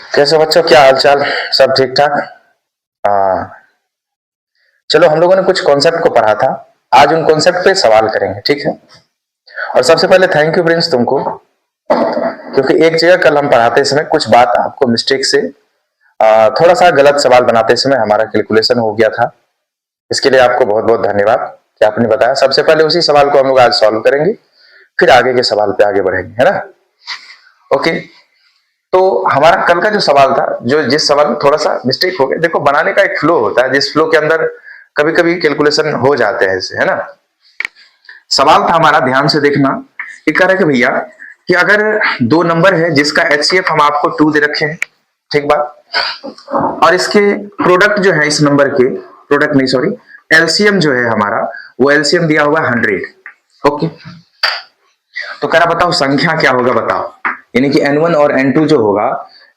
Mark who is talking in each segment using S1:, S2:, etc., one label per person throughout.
S1: कैसे बच्चों, क्या हाल चाल? सब ठीक ठाक? चलो, हम लोगों ने कुछ कॉन्सेप्ट को पढ़ा था। आज उन कॉन्सेप्ट पे सवाल करेंगे, ठीक है? और सबसे पहले थैंक यू प्रिंस तुमको, क्योंकि एक जगह कल हम पढ़ाते समय कुछ बात आपको मिस्टेक से थोड़ा सा गलत सवाल बनाते समय हमारा कैलकुलेशन हो गया था। इसके लिए आपको बहुत बहुत धन्यवाद कि आपने बताया। सबसे पहले उसी सवाल को हम लोग आज सॉल्व करेंगे, फिर आगे के सवाल पे आगे बढ़ेंगे, है ना? ओके, तो हमारा कल का जो सवाल था, जो जिस सवाल में थोड़ा सा मिस्टेक हो गया, देखो बनाने का एक फ्लो होता है, जिस फ्लो के अंदर कभी कभी कैलकुलेशन हो जाते हैं ऐसे, है ना? सवाल था हमारा, ध्यान से देखना। ये कह रहा है कि भैया कि अगर दो नंबर है जिसका एचसीएफ हम आपको 2 दे रखे हैं, ठीक बात, और इसके प्रोडक्ट जो है इस नंबर के, प्रोडक्ट नहीं सॉरी, एलसीएम जो है हमारा, वो एलसीएम दिया हुआ है 100। ओके, तो कह रहा बताओ संख्या क्या होगा, बताओ। यानी कि N1 और N2 जो होगा,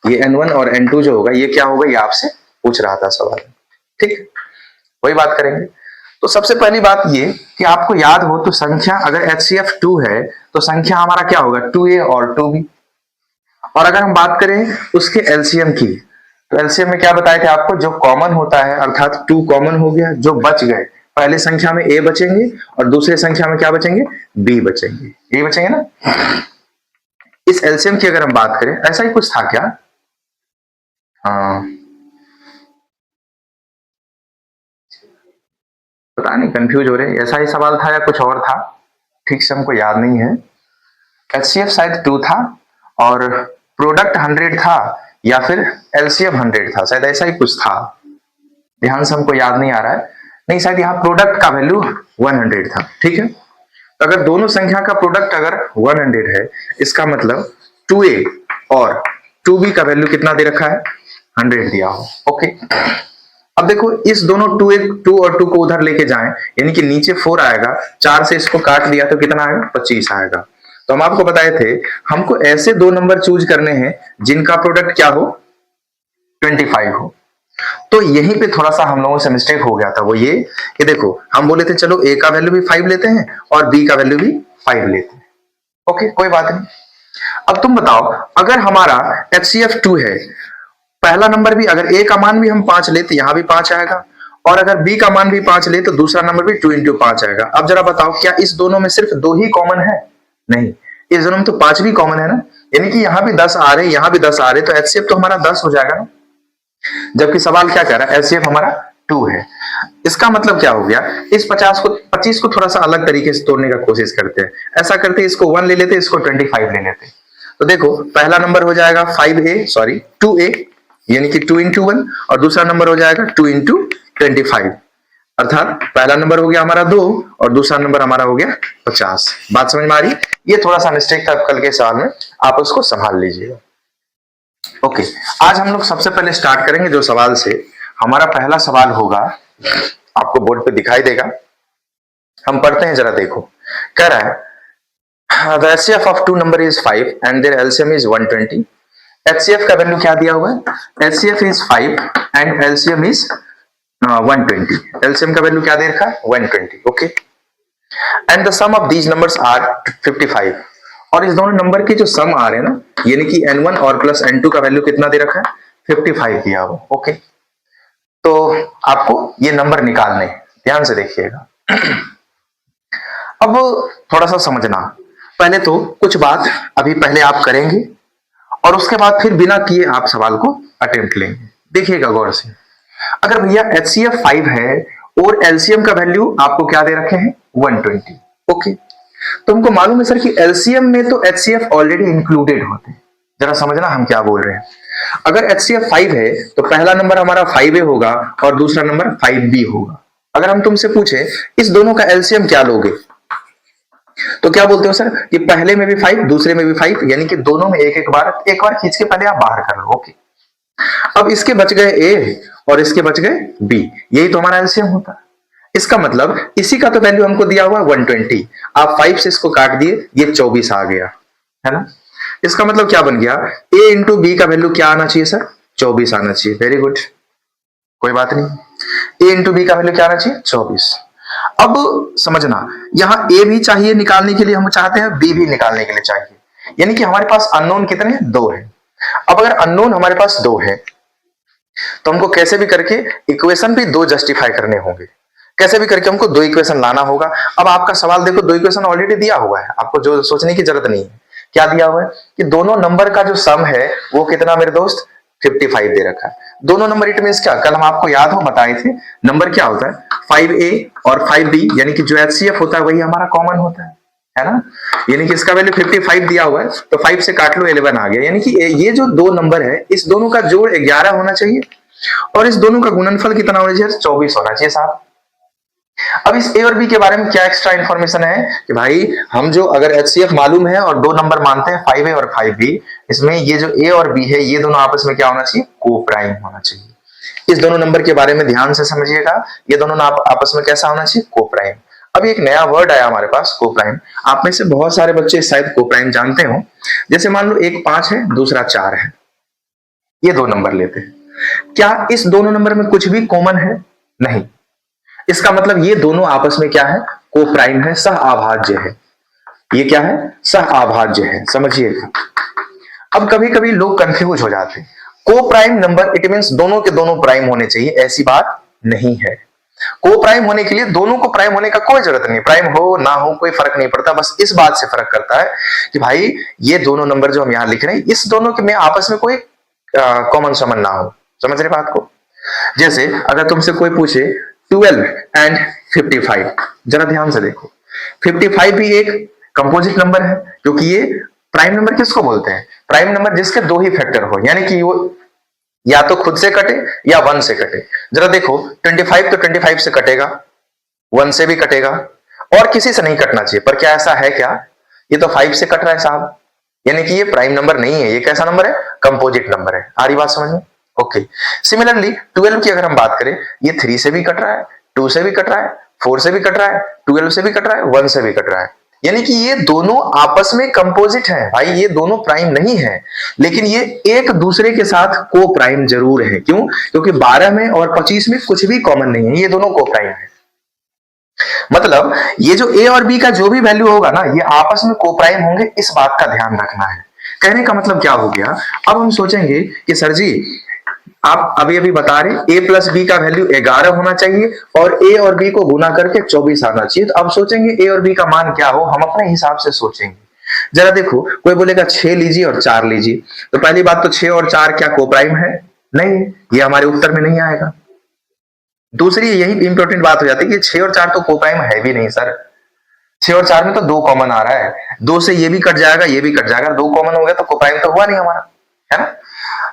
S1: ये N1 और N2 जो होगा, ये क्या होगा, ये आपसे पूछ रहा था सवाल। ठीक, वही बात करेंगे। तो सबसे पहली बात ये कि आपको याद हो तो संख्या अगर HCF 2 है तो संख्या हमारा क्या होगा, 2A और 2B। और अगर हम बात करें उसके एलसीएम की, तो एलसीएम में क्या बताए थे आपको, जो कॉमन होता है, अर्थात 2 कॉमन हो गया, जो बच गए, पहले संख्या में A बचेंगे और दूसरे संख्या में क्या बचेंगे, B बचेंगे, ये बचेंगे ना। इस एलसीएम की अगर हम बात करें, ऐसा ही कुछ था क्या? पता नहीं, कंफ्यूज हो रहे, ऐसा ही सवाल था या कुछ और था, ठीक से हमको याद नहीं है। एचसीएफ शायद 2 था और प्रोडक्ट 100 था, या फिर एलसीएम 100 था, शायद ऐसा ही कुछ था, ध्यान से हमको याद नहीं आ रहा है। नहीं, शायद यहाँ प्रोडक्ट का वैल्यू 100 था, ठीक है। तो अगर दोनों संख्या का प्रोडक्ट अगर 100 है, इसका मतलब 2A और 2B का वैल्यू कितना दे रखा है, 100 दिया हो। ओके, अब देखो इस दोनों 2 और 2 को उधर लेके जाएं, यानी कि नीचे 4 आएगा, 4 से इसको काट दिया तो कितना आएगा, 25 आएगा। तो हम आपको बताए थे हमको ऐसे दो नंबर चूज करने हैं जिनका प्रोडक्ट क्या हो, 25 हो। तो यहीं पे थोड़ा सा हम लोगों से मिस्टेक हो गया था, वो ये कि देखो हम बोले थे चलो A का वैल्यू भी 5 लेते हैं और B का वैल्यू भी 5 लेते हैं। ओके, कोई बात नहीं। अब तुम बताओ, अगर हमारा HCF 2 है, पहला नंबर भी अगर A का मान भी हम 5 ले तो यहां भी 5 आएगा, और अगर B का मान भी 5 ले तो दूसरा नंबर भी 2 इंटू 5 आएगा। अब जरा बताओ, क्या इस दोनों में सिर्फ 2 ही कॉमन है? नहीं, इस दोनों में तो 5 भी कॉमन है ना, यानी कि यहां भी 10 आ रहे, यहां भी 10 आ रहे, तो HCF तो हमारा 10 हो जाएगा ना। जबकि सवाल क्या कह रहा है, एचसीएफ हमारा 2 है। इसका मतलब क्या हो गया, इस 25 को थोड़ा सा अलग तरीके से तोड़ने का कोशिश करते हैं। ऐसा करते इसको 1 ले लेते, इसको 25 ले लेते। तो देखो पहला नंबर हो जाएगा 2A, यानी कि 2 इंटू 1, और दूसरा नंबर हो जाएगा 2 इंटू 25, अर्थात पहला नंबर हो गया हमारा 2 और दूसरा नंबर हमारा हो गया 50। बात समझ में आ रही? ये थोड़ा सा मिस्टेक था कल के सवाल में, आप उसको संभाल लीजिएगा। ओके, आज हम लोग सबसे पहले स्टार्ट करेंगे जो सवाल से। हमारा पहला सवाल होगा, आपको बोर्ड पे दिखाई देगा, हम पढ़ते हैं, जरा देखो। कह रहा है the HCF of two number is 5 and their LCM is 120। HCF का वैल्यू क्या दिया हुआ है, HCF is 5 and LCM is 120। LCM का वैल्यू क्या दे रखा है, 120। Okay, and the sum of these numbers are 55। और इस दोनों नंबर के जो सम आ रहे हैं ना, यानी कि N1 और प्लस N2 का वैल्यू कितना दे रखा है, 55 दिया हुआ। ओके, तो आपको ये नंबर निकालने हैं, ध्यान से देखिएगा। अब थोड़ा सा समझना, पहले तो कुछ बात अभी पहले आप करेंगे और उसके बाद फिर बिना किए आप सवाल को अटेम्प्ट लेंगे। देखिएगा गौर से। अगर भैया HCF 5 है और LCM का वैल्यू आपको क्या दे रखे हैं, 120। ओके, तो हमको मालूम है सर कि LCM में तो HCF ऑलरेडी इंक्लूडेड होते हैं। जरा समझना हम क्या बोल रहे हैं। अगर HCF 5 है तो पहला नंबर हमारा 5A होगा और दूसरा नंबर 5B होगा। अगर हम तुमसे पूछे इस दोनों का LCM क्या लोगे, तो क्या बोलते हो सर कि पहले में भी 5 दूसरे में भी 5, यानी कि दोनों में एक बार खींच के पहले आप बाहर कर लो। ओके, अब इसके बच गए A और इसके बच गए B, यही तो हमारा एलसीएम होता है। इसका मतलब इसी का तो वैल्यू हमको दिया हुआ 120, आप 5 से इसको काट दिए, ये 24 आ गया, है ना। इसका मतलब क्या बन गया, A इंटू B का वैल्यू क्या आना चाहिए सर, 24 आना चाहिए। वेरी गुड, कोई बात नहीं, A इंटू B का वैल्यू क्या आना चाहिए, 24। अब समझना, यहां A भी चाहिए निकालने के लिए, हम चाहते हैं B भी निकालने के लिए चाहिए, यानी कि हमारे पास अननोन कितने, 2 है। अब अगर अननोन हमारे पास 2 है तो हमको कैसे भी करके इक्वेशन भी 2 जस्टिफाई करने होंगे, कैसे भी करके हमको 2 इक्वेशन लाना होगा। अब आपका सवाल देखो 2 इक्वेशन ऑलरेडी दिया हुआ है, आपको जो सोचने की जरूरत नहीं है। क्या दिया हुआ है कि दोनों नंबर का जो सम है वो कितना मेरे दोस्त 55 दे रखा है। दोनों नंबर इट मींस क्या, कल हम आपको याद हो बताए थे नंबर क्या होता है 5a और 5b, यानी कि जो HCF होता है वही हमारा कॉमन होता है ना। यानी कि इसका वैल्यू 55 दिया हुआ है तो 5 से काट लो 11 आ गया, यानी कि ये जो 2 नंबर है इस दोनों का जोड़ 11 होना चाहिए और इस दोनों का गुणनफल कितना होना चाहिए 24 होना चाहिए साहब। अब इस ए और बी के बारे में क्या एक्स्ट्रा इंफॉर्मेशन है कि भाई हम जो अगर HCF मालूम है और 2 नंबर मानते हैं 5a और 5b, इसमें ये जो ए और बी है ये दोनों आपस में क्या होना चाहिए को प्राइम होना चाहिए। इस दोनों नंबर के बारे में ध्यान से समझिएगा, ये दोनों आपस में कैसा होना चाहिए को प्राइम। अब एक नया वर्ड आया हमारे पास को प्राइम, आप में से बहुत सारे बच्चे शायद को प्राइम जानते हो। जैसे मान लो एक 5 है दूसरा 4 है, ये 2 नंबर लेते हैं, क्या इस दोनों नंबर में कुछ भी कॉमन है? नहीं। इसका मतलब ये दोनों आपस में क्या है को प्राइम है, सह आभाज्य है। ये क्या है सह आभाज्य है, समझिएगा। अब कभी कभी लोग कंफ्यूज हो जाते हैं, को प्राइम नंबर इट मींस दोनों के दोनों प्राइम होने चाहिए, ऐसी बात नहीं है। को प्राइम होने के लिए दोनों को प्राइम होने का कोई जरूरत नहीं, प्राइम हो ना हो कोई फर्क नहीं पड़ता, बस इस बात से फर्क करता है कि भाई ये दोनों नंबर जो हम यहां लिख रहे हैं इस दोनों के में आपस में कोई कॉमन समन ना हो। समझ रहे बात को? जैसे अगर तुमसे कोई पूछे 12 एंड 55, जरा ध्यान से देखो 55 भी एक कंपोजिट नंबर है, क्योंकि ये प्राइम नंबर किसको बोलते हैं, प्राइम नंबर जिसके 2 ही फैक्टर हो, यानी कि वो या तो खुद से कटे या 1 से कटे। जरा देखो 25 तो 25 से कटेगा, 1 से भी कटेगा और किसी से नहीं कटना चाहिए, पर क्या ऐसा है क्या? ये तो 5 से कट रहा है साहब, यानी कि ये प्राइम नंबर नहीं है, ये कैसा नंबर है कंपोजिट नंबर है। आ रही बात समझ में? ओके। सिमिलरली 12 की अगर हम बात करें, ये 3 से भी कट रहा है, 2 से भी कट रहा है, 4 से भी कट रहा है, 12 से भी कट रहा है, 1 से भी कट रहा है, यानी कि ये दोनों आपस में कंपोजिट हैं। भाई ये दोनों प्राइम नहीं है, लेकिन ये एक दूसरे के साथ को प्राइम जरूर है। क्यों? क्योंकि 12 में और 25 में कुछ भी कॉमन नहीं है, ये दोनों को प्राइम है। मतलब ये जो ए और बी का जो भी वैल्यू होगा ना ये आपस में को प्राइम होंगे, इस बात का ध्यान रखना है। कहने का मतलब क्या हो गया, अब हम सोचेंगे कि सर जी आप अभी अभी बता रहे ए प्लस बी का वैल्यू 11 होना चाहिए और ए और बी को गुना करके 24 आना चाहिए, तो अब सोचेंगे ए और बी का मान क्या हो, हम अपने हिसाब से सोचेंगे। जरा देखो कोई बोलेगा 6 लीजिए और 4 लीजिए, तो पहली बात तो 6 और 4 क्या को प्राइम है? नहीं, ये हमारे उत्तर में नहीं आएगा। दूसरी यही इंपॉर्टेंट बात हो जाती है कि 6 और 4 तो को प्राइम है भी नहीं सर, 6 और 4 में तो 2 कॉमन आ रहा है, 2 से ये भी कट जाएगा ये भी कट जाएगा, 2 कॉमन हो गया तो को प्राइम तो हुआ नहीं हमारा, है ना।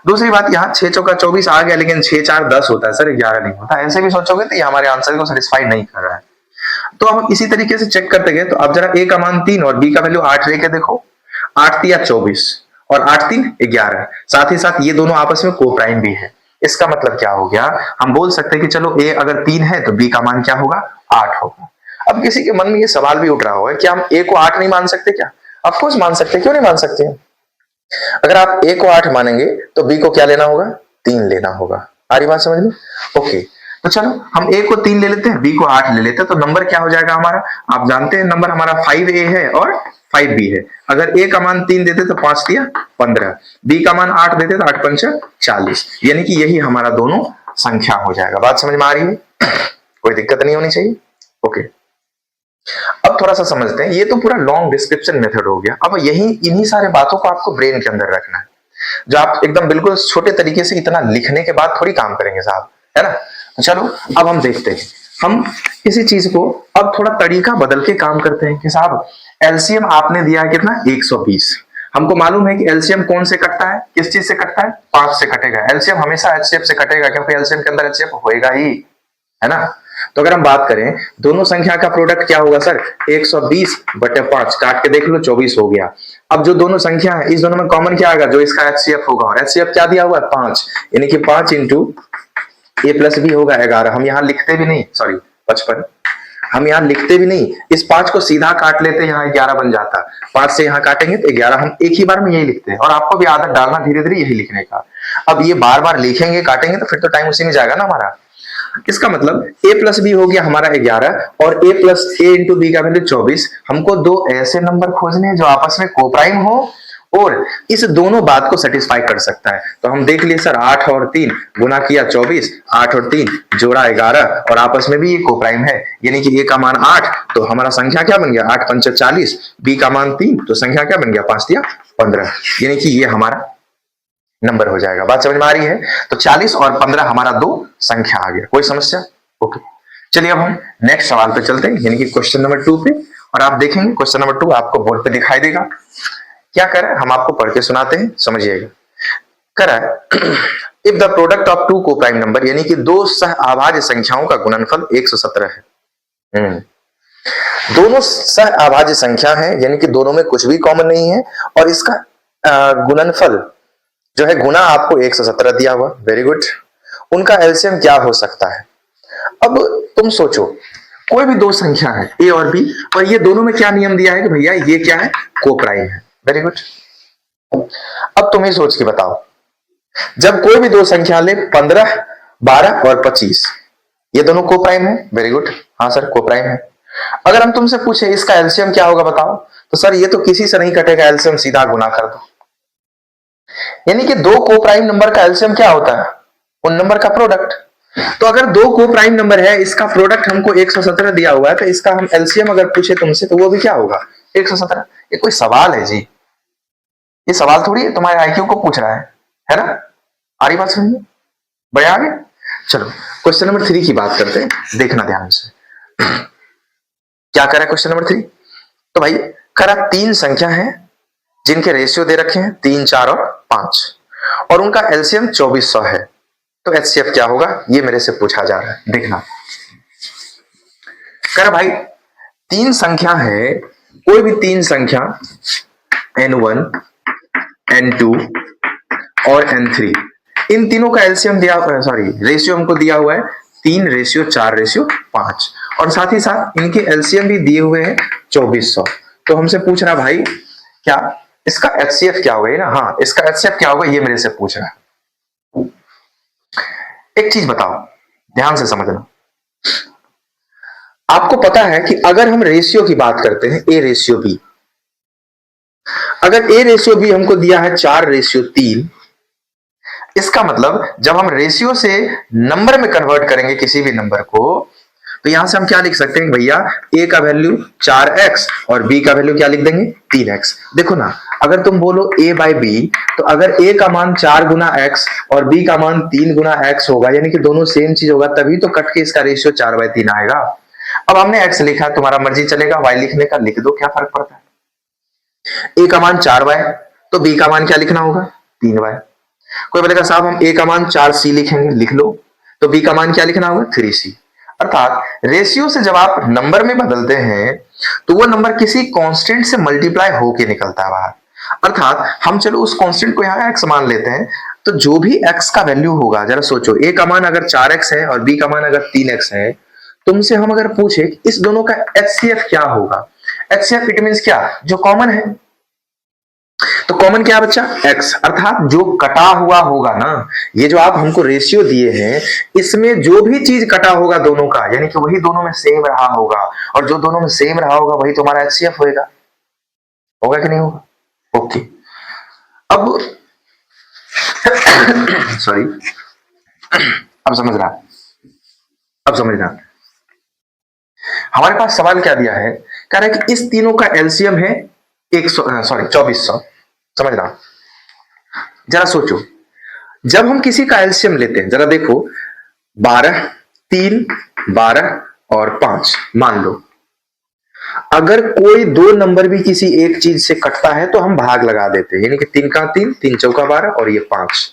S1: दूसरी बात यहाँ 6 चौका 24 आ गया, लेकिन 6 4 10 होता है सर, 11 नहीं होता। ऐसे भी सोचोगे तो ये हमारे आंसर को सेटिस्फाई नहीं कर रहा है। तो हम इसी तरीके से चेक करते गए, तो अब जरा ए का मान 3 और बी का वैल्यू 8 लेके देखो, 8 3 24 और 8 3 11, साथ ही साथ ये दोनों आपस में को प्राइम भी है। इसका मतलब क्या हो गया, हम बोल सकते हैं कि चलो ए अगर 3 है तो बी का मान क्या होगा 8 होगा। अब किसी के मन में ये सवाल भी उठ रहा होगा कि हम ए को 8 नहीं मान सकते क्या? ऑफ कोर्स मान सकते, क्यों नहीं मान सकते? अगर आप ए को 8 मानेंगे तो बी को क्या लेना होगा 3 लेना होगा। आ रही बात समझ में? ओके, तो चलो हम ए को 3 ले लेते हैं, बी को 8 ले लेते हैं, तो नंबर क्या हो जाएगा हमारा, आप जानते हैं नंबर हमारा 5a है और 5b है। अगर ए का मान 3 देते तो 5 3 15, बी का मान 8 देते तो 8 5 40, यानी कि यही हमारा दोनों संख्या हो जाएगा। बात समझ में आ रही है? कोई दिक्कत नहीं होनी चाहिए। ओके, अब थोड़ा सा समझते हैं, ये तो पूरा लॉन्ग डिस्क्रिप्शन मेथड हो गया। अब यही इन्हीं सारे बातों को आपको ब्रेन के अंदर रखना है, जो आप एकदम बिल्कुल छोटे तरीके से इतना लिखने के बाद थोड़ी काम करेंगे साहब, है ना। तो चलो अब हम देखते हैं, हम किसी चीज को अब थोड़ा तरीका बदल के काम करते हैं कि साहब एलसीएम आपने दिया है कितना 120, हमको मालूम है कि एलसीएम कौन से कटता है, किस चीज से कटता है, 5 से कटेगा। एलसीएम हमेशा एचसीएफ से कटेगा, क्योंकि एलसीएम के अंदर एचसीएफ होएगा ही, है ना। तो अगर हम बात करें दोनों संख्या का प्रोडक्ट क्या होगा सर, 120 बटे 5, काट के देख लो 24 हो गया। अब जो दोनों संख्या है इस दोनों में कॉमन क्या आएगा, जो इसका एचसीएफ होगा, और एचसीएफ क्या दिया हुआ है 5, यानी कि 5 इंटू ए प्लस बी होगा 11। हम यहां लिखते भी नहीं, सॉरी 55, हम यहां लिखते भी नहीं, इस 5 को सीधा काट लेते, यहाँ 11 बन जाता, 5 से यहां काटेंगे तो 11, हम एक ही बार में यही लिखते हैं। और आपको भी आदत डालना धीरे धीरे यही लिखने का। अब ये बार बार लिखेंगे काटेंगे तो फिर तो टाइम उसी में जाएगा ना हमारा। इसका मतलब a प्लस बी हो गया हमारा 11 और a plus A into B का वैल्यू 24। हमको दो ऐसे नंबर खोजने हैं जो आपस में कोप्राइम हो और इस दोनों बात को सेटिस्फाई कर सकता है। तो हम देख लिए सर 8 और 3 गुना किया 24, 8 और 3 जोड़ा 11 और आपस में भी ये कोप्राइम है, यानी कि ए का मान 8 तो हमारा संख्या क्या बन गया 8 पंच 40, बी का मान 3 तो संख्या क्या बन गया 5 तिया 15, यानी कि ये हमारा नंबर हो जाएगा। बात समझ में आ रही है? तो 40 और 15 हमारा दो संख्या आ गया। कोई समस्या? ओके, चलिए अब हम नेक्स्ट सवाल पे चलते हैं, यानी कि क्वेश्चन नंबर 2 पे। और आप देखेंगे क्वेश्चन नंबर 2 आपको बोर्ड पे दिखाई देगा। क्या करें, हम आपको पढ़ के सुनाते हैं, समझिएगा। करा if the product of to coprime number, यानी कि दो सह अभाज्य संख्याओं का गुणनफल 117 है। दोनों सह अभाज्य संख्या है, यानी कि दोनों में कुछ भी कॉमन नहीं है, और इसका गुणनफल जो है गुना आपको 117 दिया हुआ। Very good. उनका एलसीएम क्या हो सकता है? अब तुम सोचो, कोई भी दो संख्या है ए और बी, और ये दोनों में क्या नियम दिया है कि भैया ये क्या है, कोप्राइम है। Very good. अब तुम ही सोच के बताओ, जब कोई भी दो संख्या ले 15, 12 और 25, ये दोनों कोप्राइम है। वेरी गुड, हाँ सर कोप्राइम है। अगर हम तुमसे पूछे इसका एलसीएम क्या होगा बताओ, तो सर ये तो किसी से नहीं कटेगा, एलसीएम सीधा गुना कर दो। यानी कि दो कोप्राइम नंबर का एलसीएम क्या होता है, उन नंबर का प्रोडक्ट। तो अगर दो कोप्राइम नंबर है, इसका प्रोडक्ट हमको 117 दिया हुआ है, तो इसका हम एलसीएम अगर पूछे तुमसे तो वो भी क्या होगा 117। ये कोई सवाल है जी? ये सवाल थोड़ी है, तुम्हारे आईक्यू को पूछ रहा है ना? आ रही बात समझिए, बढ़िया आगे। चलो क्वेश्चन नंबर 3 की बात करते हैं, देखना ध्यान से। क्या करा क्वेश्चन नंबर 3? तो भाई करा तीन संख्या है जिनके रेशियो दे रखे हैं 3, 4 और 5, और उनका एलसीएम 2400 है। तो एचसीएफ क्या होगा, ये मेरे से पूछा जा रहा है, देखना। करा भाई तीन संख्या है, कोई भी तीन संख्या n1, n2 और n3, इन तीनों का एलसीएम दिया, सॉरी रेशियो हमको दिया हुआ है 3:4:5, और साथ ही साथ इनके एलसीएम भी दिए हुए हैं 2400। तो हमसे पूछ रहा भाई क्या इसका एचसीएफ क्या होगा, ना? हाँ, इसका एचसीएफ क्या होगा ये मेरे से पूछ रहा है। एक चीज बताओ, ध्यान से समझना। आपको पता है कि अगर हम रेशियो की बात करते हैं, ए रेशियो बी, अगर ए रेशियो बी हमको दिया है 4:3, इसका मतलब जब हम रेशियो से नंबर में कन्वर्ट करेंगे किसी भी नंबर को, तो यहां से हम क्या लिख सकते हैं भैया, ए का वैल्यू 4x और बी का वैल्यू क्या लिख देंगे 3x। देखो ना, अगर तुम बोलो a बाई बी, तो अगर a का मान 4 गुना x और b का मान 3 गुना x होगा, यानी कि दोनों सेम चीज होगा, तभी तो कट के इसका रेशियो 4/3 आएगा। अब हमने x लिखा, तुम्हारा मर्जी चलेगा y लिखने का, लिख दो, क्या फर्क पड़ता है। a का मान 4y, तो b का मान क्या लिखना होगा 3y। कोई बोलेगा साहब हम a का मान 4c लिखेंगे, लिख लो, तो b का मान क्या लिखना होगा 3c। अर्थात रेशियो से जब आप नंबर में बदलते हैं तो वो नंबर किसी कांस्टेंट से मल्टीप्लाई होके निकलता है बाहर। अर्थात हम चलो उस कांस्टेंट को यहाँ x मान लेते हैं, तो जो भी x का वैल्यू होगा, जरा सोचो, a का मान अगर 4x है और b का मान अगर 3x है, तुमसे हम अगर पूछे इस दोनों का एचसीएफ क्या होगा, एचसीएफ इट मींस क्या, जो कॉमन है। तो कॉमन क्या बच्चा, x, अर्थात जो कटा हुआ होगा ना, ये जो आप हमको रेशियो दिए हैं, इसमें जो भी चीज कटा होगा दोनों का, यानी कि वही दोनों में सेम रहा होगा, और जो दोनों में सेम रहा होगा वही तुम्हारा एचसीएफ होगा। होगा कि नहीं होगा? ओके, अब सॉरी, अब समझना, हमारे पास सवाल क्या दिया है, कह रहा है कि इस तीनों का एलसीएम है 2400। समझना, जरा सोचो, जब हम किसी का एलसीएम लेते हैं, जरा देखो, 12, 3, 12 और 5, मान लो अगर कोई दो नंबर भी किसी एक चीज से कटता है तो हम भाग लगा देते हैं, यानी कि 3 का 3, 3 चौका 12 और ये 5,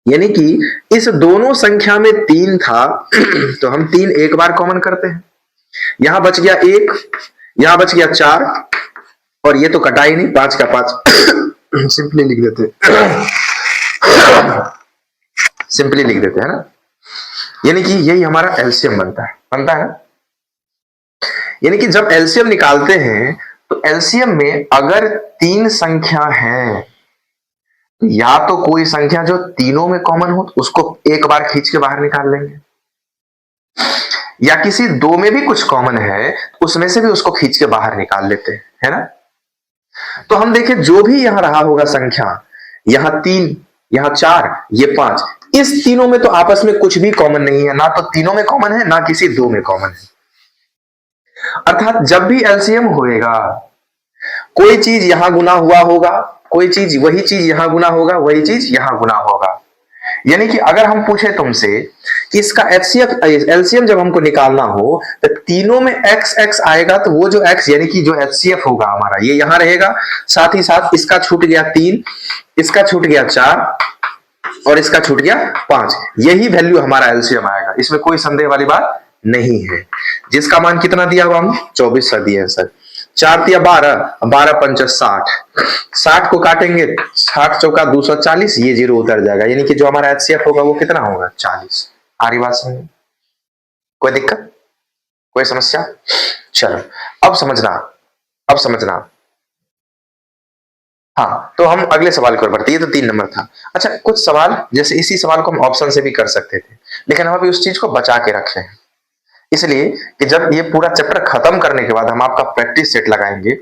S1: यानी कि इस दोनों संख्या में 3 था तो हम 3 एक बार कॉमन करते हैं, यहां बच गया 1, यहां बच गया 4, और ये तो कटा ही नहीं, 5 का 5 सिंपली लिख देते है ना, यानी कि यही हमारा एलसीएम बनता है ना। यानी कि जब एलसीएम निकालते हैं तो एलसीएम में अगर 3 संख्या है, या तो कोई संख्या जो तीनों में कॉमन हो उसको एक बार खींच के बाहर निकाल लेंगे, या किसी दो में भी कुछ कॉमन है उसमें से भी उसको खींच के बाहर निकाल लेते हैं, है ना। तो हम देखें जो भी यहां रहा होगा संख्या, यहां 3, यहां 4, ये 5, इस तीनों में तो आपस में कुछ भी कॉमन नहीं है, ना तो तीनों में कॉमन है ना किसी दो में कॉमन है। अर्थात जब भी एलसीएम होएगा, कोई चीज यहां गुना हुआ होगा, कोई चीज वही चीज यहां गुना होगा, वही चीज यहां गुना होगा। यानी कि अगर हम पूछे तुमसे कि इसका एचसीएफ एलसीएम जब हमको निकालना हो तो तीनों में एक्स एक्स आएगा, तो वो जो एक्स यानी कि जो एचसीएफ होगा हमारा ये यहां रहेगा, साथ ही साथ इसका छूट गया 3, इसका छूट गया 4 और इसका छूट गया 5, यही वैल्यू हमारा एलसीएम आएगा, इसमें कोई संदेह वाली बात नहीं है। जिसका मान कितना दिया हुआ हम 24 दिया है सर। 4 दिया 12, 12 पंच 60, 60 को काटेंगे 60 चौका 240, ये जीरो उतर जाएगा, यानी कि जो हमारा एचसीएफ होगा वो कितना होगा 40। आ रही बात समझ? कोई दिक्कत, कोई समस्या? चलो अब समझना, अब समझना। हाँ, तो हम अगले सवाल की ओर बढ़ते, ये तो 3 नंबर था। अच्छा, कुछ सवाल जैसे इसी सवाल को हम ऑप्शन से भी कर सकते थे, लेकिन हम अभी उस चीज को बचा के रखे हैं, इसलिए कि जब ये पूरा चैप्टर खत्म करने के बाद हम आपका प्रैक्टिस सेट लगाएंगे,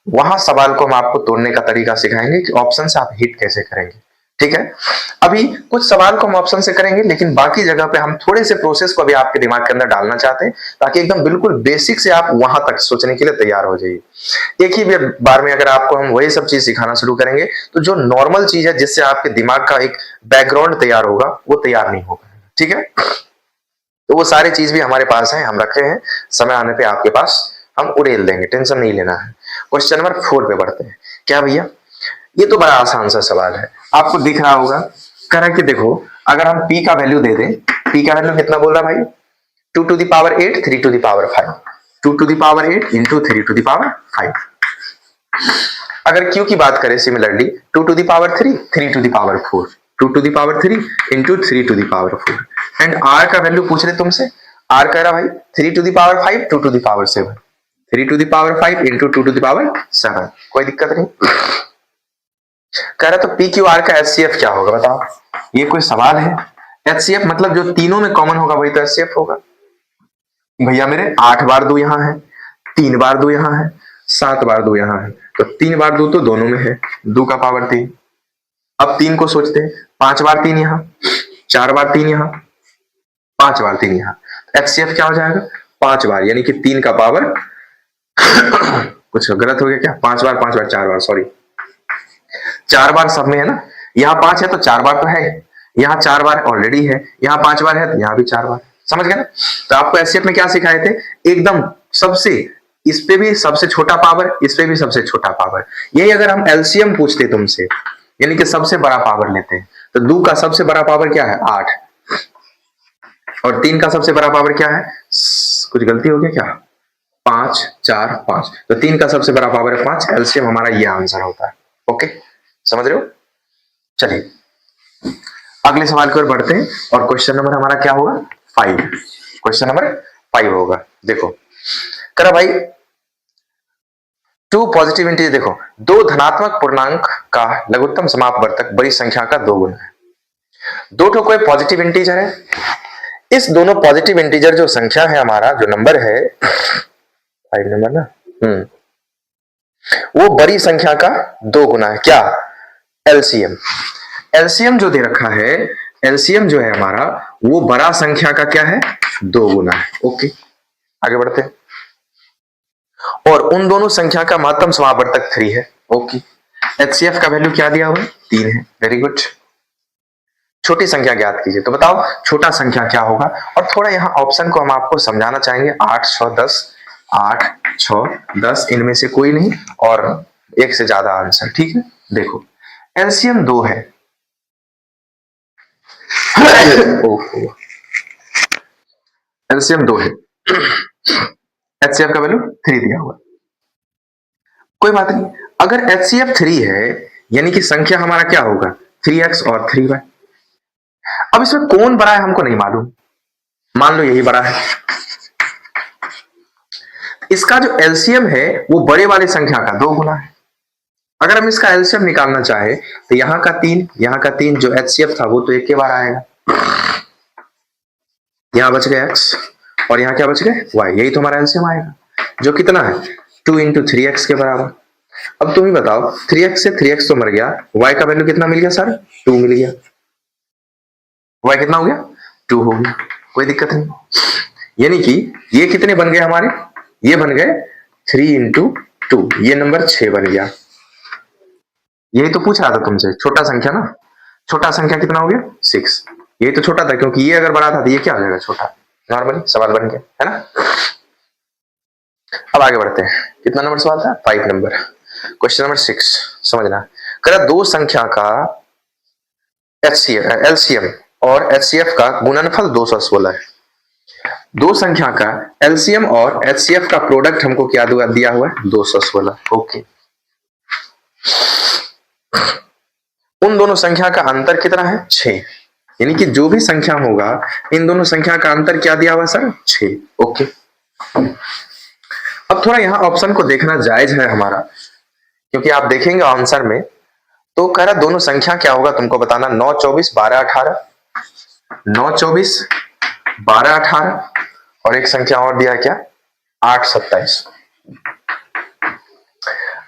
S1: वहां सवाल को हम आपको तोड़ने का तरीका सिखाएंगे कि ऑप्शन से आप हिट कैसे करेंगे। ठीक है, अभी कुछ सवाल को हम ऑप्शन से करेंगे, लेकिन बाकी जगह पे हम थोड़े से प्रोसेस को भी आपके दिमाग के अंदर डालना चाहते हैं, ताकि एकदम बिल्कुल बेसिक से आप वहां तक सोचने के लिए तैयार हो जाइए। एक ही बार में अगर आपको हम वही सब चीज सिखाना शुरू करेंगे, तो जो नॉर्मल चीज है जिससे आपके दिमाग का एक बैकग्राउंड तैयार होगा, वो तैयार नहीं होगा। ठीक है, तो वो सारी चीज भी हमारे पास है, हम रखे हैं, समय आने पे आपके पास हम उड़ेल देंगे, टेंशन नहीं लेना है। क्वेश्चन नंबर 4 पे बढ़ते हैं। क्या भैया, ये तो बड़ा आसान सा सवाल है, आपको दिख रहा होगा। कह रहा है कि देखो, अगर हम p का वैल्यू दे दें, p का वैल्यू कितना बोल रहा भाई 2 to the power 8 3 to the power 5, 2 to the power 8 into 3 to the power 5। अगर q की बात करें similarly 2 to the power 3 3 to the power 4, 2 to the power 3 into 3 to the power 4, and r का value पूछ रहे तुमसे, r कह रहा भाई 3 to the power 5 2 to the power 7, 3 to the power 5 into 2 to the power 7। कोई दिक्कत नहीं। कह रहा तो पी क्यू आर का एचसीएफ क्या होगा बताओ, ये कोई सवाल है? एचसीएफ मतलब जो तीनों में कॉमन होगा वही तो एचसीएफ होगा। भैया मेरे 8 बार 2 यहां है, 3 बार 2 यहां है, 7 बार 2 यहां है, तो 3 बार 2 तो दोनों में है, 2 का पावर 3। अब 3 को सोचते हैं, 5 बार 3 यहां, 4 बार 3 यहां, 5 बार 3 यहां, एचसीएफ क्या हो जाएगा 5 बार, यानी कि 3 का पावर कुछ गलत हो गया क्या, 5 बार 5 बार 4 बार, सॉरी 4 बार सब में है ना, यहाँ 5 है तो 4 बार तो है, यहाँ 4 बार ऑलरेडी है, यहाँ 5 बार है तो यहाँ भी 4 बार, समझ गए ना? तो आपको एचसीएफ में क्या सिखाए थे, एकदम सबसे, इस पे भी सबसे छोटा पावर, इस पे भी सबसे छोटा पावर। यही अगर हम एलसीएम पूछते तुमसे, यानी कि सबसे बड़ा पावर लेते हैं, तो 2 का सबसे बड़ा पावर क्या है 8, और 3 का सबसे बड़ा पावर क्या है, कुछ गलती हो गया क्या, 5 4 5, तो 3 का सबसे बड़ा पावर है 5, एलसीएम हमारा ये आंसर होता है। ओके, समझ रहे हो? चलिए अगले सवाल की ओर बढ़ते हैं, और क्वेश्चन नंबर हमारा क्या होगा 5, क्वेश्चन नंबर 5 होगा। देखो करा भाई, 2 पॉजिटिव इंटीजर, देखो 2 धनात्मक पूर्णांक का लघुत्तम समापवर्तक बड़ी संख्या का 2 गुना है। 2 ठो कोई पॉजिटिव इंटीजर है, इस दोनों पॉजिटिव इंटीजर जो संख्या है, हमारा जो नंबर है 5 नंबर ना, वो बड़ी संख्या का 2 गुना है। क्या? एलसीएम। एलसीएम जो दे रखा है, एलसीएम जो है हमारा, वो बड़ा संख्या का क्या है 2 गुना है। ओके, आगे बढ़ते हैं। और उन दोनों संख्या का महत्तम समापवर्तक 3 है। ओके, एचसीएफ का वैल्यू क्या दिया हुआ है 3 है। Very good. छोटी संख्या ज्ञात कीजिए, तो बताओ छोटा संख्या क्या होगा। और थोड़ा यहाँ ऑप्शन को हम आपको समझाना चाहेंगे, 8 6 10, 8 6 10, इनमें से कोई नहीं और एक से ज्यादा आंसर। ठीक है, देखो एलसीएम 2 है, एलसीएम 2 है, एचसीएफ का वैल्यू 3 दिया हुआ। कोई बात नहीं, अगर एचसीएफ 3 है यानी कि संख्या हमारा क्या होगा 3x और 3y। अब इसमें कौन बड़ा है हमको नहीं मालूम, मान लो यही बड़ा है। इसका जो एलसीएम है वो बड़े वाली संख्या का 2 गुना है। अगर हम इसका एलसीएम निकालना चाहे तो यहां का 3, यहां का 3, जो एचसीएफ था वो तो एक के बार आएगा, यहां बच गया x और यहां क्या बच गया y, यही तो हमारा एलसीएम आएगा, जो कितना है 2 into 3x के बराबर। अब तुम ही बताओ, 3x से 3x तो मर गया, y का वैल्यू कितना मिल गया सर? 2 मिल गया। y कितना हो गया? 2 हो गया, कोई दिक्कत नहीं। यानी कि ये कितने बन गए हमारे? ये बन गए 3 इंटू 2, ये नंबर 6 बन गया। यही तो पूछ रहा था तुमसे, छोटा संख्या ना, छोटा संख्या कितना हो गया? 6। यही तो छोटा था, क्योंकि ये अगर बड़ा था तो ये क्या हो जाएगा? छोटा। नॉर्मली सवाल बन गया, है ना। अब आगे बढ़ते हैं, कितना नंबर सवाल था? 5 नंबर। क्वेश्चन नंबर 6 समझना। करा दो संख्या का एलसीएम और एचसीएफ का गुणनफल 216 है। दो संख्या का एलसीएम और एचसीएफ का प्रोडक्ट हमको क्या दिया हुआ है? 216। ओके, उन दोनों संख्या का अंतर कितना है? 6। यानी कि जो भी संख्या होगा, इन दोनों संख्या का अंतर क्या दिया हुआ सर? 6। ओके, अब थोड़ा यहां ऑप्शन को देखना जायज है हमारा, क्योंकि आप देखेंगे आंसर में तो कह रहा दोनों संख्या क्या होगा तुमको बताना। 9 24 12 18, 9 24 12 18, और एक संख्या और दिया क्या? 8 27।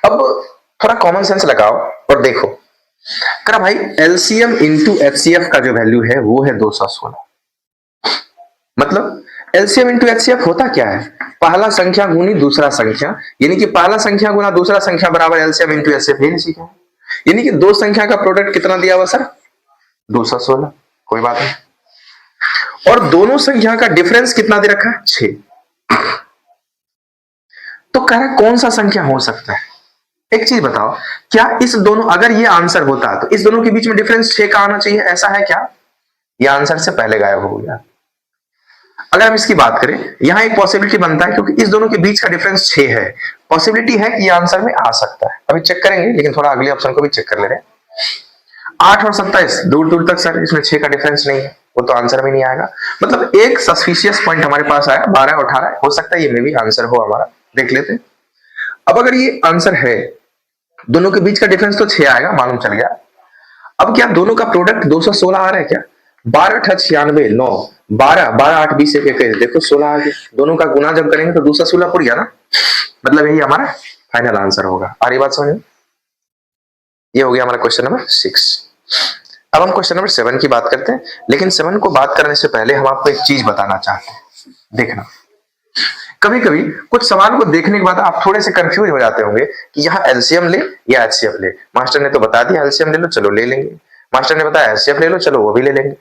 S1: अब थोड़ा कॉमन सेंस लगाओ और देखो, कह रहा भाई एलसीएम इंटू एचसीएफ का जो वैल्यू है वो है 216। मतलब एलसीएम इंटू एचसीएफ होता क्या है? पहला संख्या गुनी दूसरा संख्या, यानी कि पहला संख्या गुना दूसरा संख्या बराबर एलसीएम इंटू एचसीएफ। यही सीखा है। यानी कि दो संख्या का प्रोडक्ट कितना दिया हुआ सर? 216। कोई बात नहीं। और दोनों संख्या का डिफरेंस कितना दे रखा है? 6। तो कह रहा कौन सा संख्या हो सकता है? एक चीज बताओ, क्या इस दोनों, अगर ये आंसर होता तो इस दोनों के बीच में डिफरेंस 6 का आना चाहिए, ऐसा है क्या? ये आंसर से पहले गायब हो गया। अगर हम इसकी बात करें, यहां एक पॉसिबिलिटी बनता है, क्योंकि इस दोनों के बीच का डिफरेंस 6 है, पॉसिबिलिटी है कि ये आंसर में आ सकता है। अभी चेक करेंगे, लेकिन थोड़ा अगले ऑप्शन को भी चेक कर ले रहे हैं। 8 और 27 दूर दूर तक सर इसमें 6 का डिफरेंस नहीं है, वो तो आंसर में नहीं आएगा। मतलब एक सस्पिशियस पॉइंट हमारे पास आया, 12 और 18 हो सकता है ये में भी आंसर हो हमारा। देख लेते हैं। अब अगर ये आंसर है, दोनों के बीच का डिफरेंस तो 6 आएगा, मालूम चल गया। अब क्या दोनों का प्रोडक्ट 216 आ रहा है क्या? 12 8 96 9, 12 12 8 20 21, देखो 16 आ गया। दोनों का गुना जब करेंगे तो दूसरा 16 पुर गया ना, मतलब यही हमारा फाइनल आंसर होगा। आ रही बात समझ में? ये हो गया हमारा क्वेश्चन नंबर 6। अब हम क्वेश्चन नंबर 7 की बात करते हैं, लेकिन 7 को बात करने से पहले हम आपको एक चीज बताना चाहते हैं। देखना, कभी कभी कुछ सवाल को देखने के बाद आप थोड़े से कंफ्यूज हो जाते होंगे कि यहाँ एलसीएम ले या एचसीएफ ले। मास्टर ने तो बता दिया एलसीएम ले लो, चलो ले लेंगे। मास्टर ने बताया एचसीएफ ले लो, चलो वो भी ले लेंगे।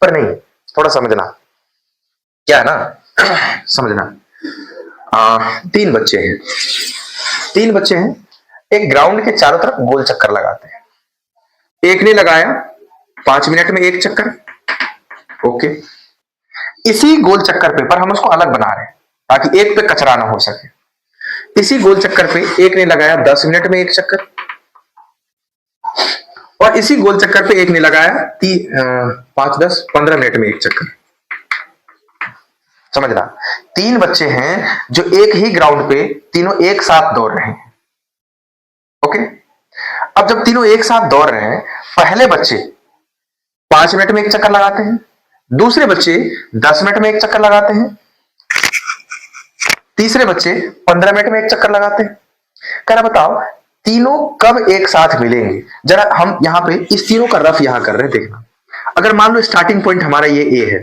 S1: पर नहीं, थोड़ा समझना क्या है ना, समझना। 3 बच्चे हैं, 3 बच्चे हैं, एक ग्राउंड के चारों तरफ गोल चक्कर लगाते हैं। एक ने लगाया 5 मिनट में एक चक्कर। ओके, इसी गोल चक्कर पे, पर हम उसको अलग बना रहे हैं ताकि एक पे कचरा ना हो सके। इसी गोल चक्कर पे एक ने लगाया 10 मिनट में एक चक्कर, और इसी गोल चक्कर पे एक ने लगाया 5 10 15 मिनट में एक चक्कर। समझना, 3 बच्चे हैं जो एक ही ग्राउंड पे तीनों एक साथ दौड़ रहे हैं। ओके, अब जब तीनों एक साथ दौड़ रहे हैं, पहले बच्चे 5 मिनट में एक चक्कर लगाते हैं, दूसरे बच्चे 10 मिनट में एक चक्कर लगाते हैं, तीसरे बच्चे 15 मिनट में एक चक्कर लगाते हैं। कहना बताओ तीनों कब एक साथ मिलेंगे? जरा हम यहां पे इस तीनों का रफ यहां कर रहे हैं, देखना। अगर मान लो स्टार्टिंग पॉइंट हमारा ये ए है,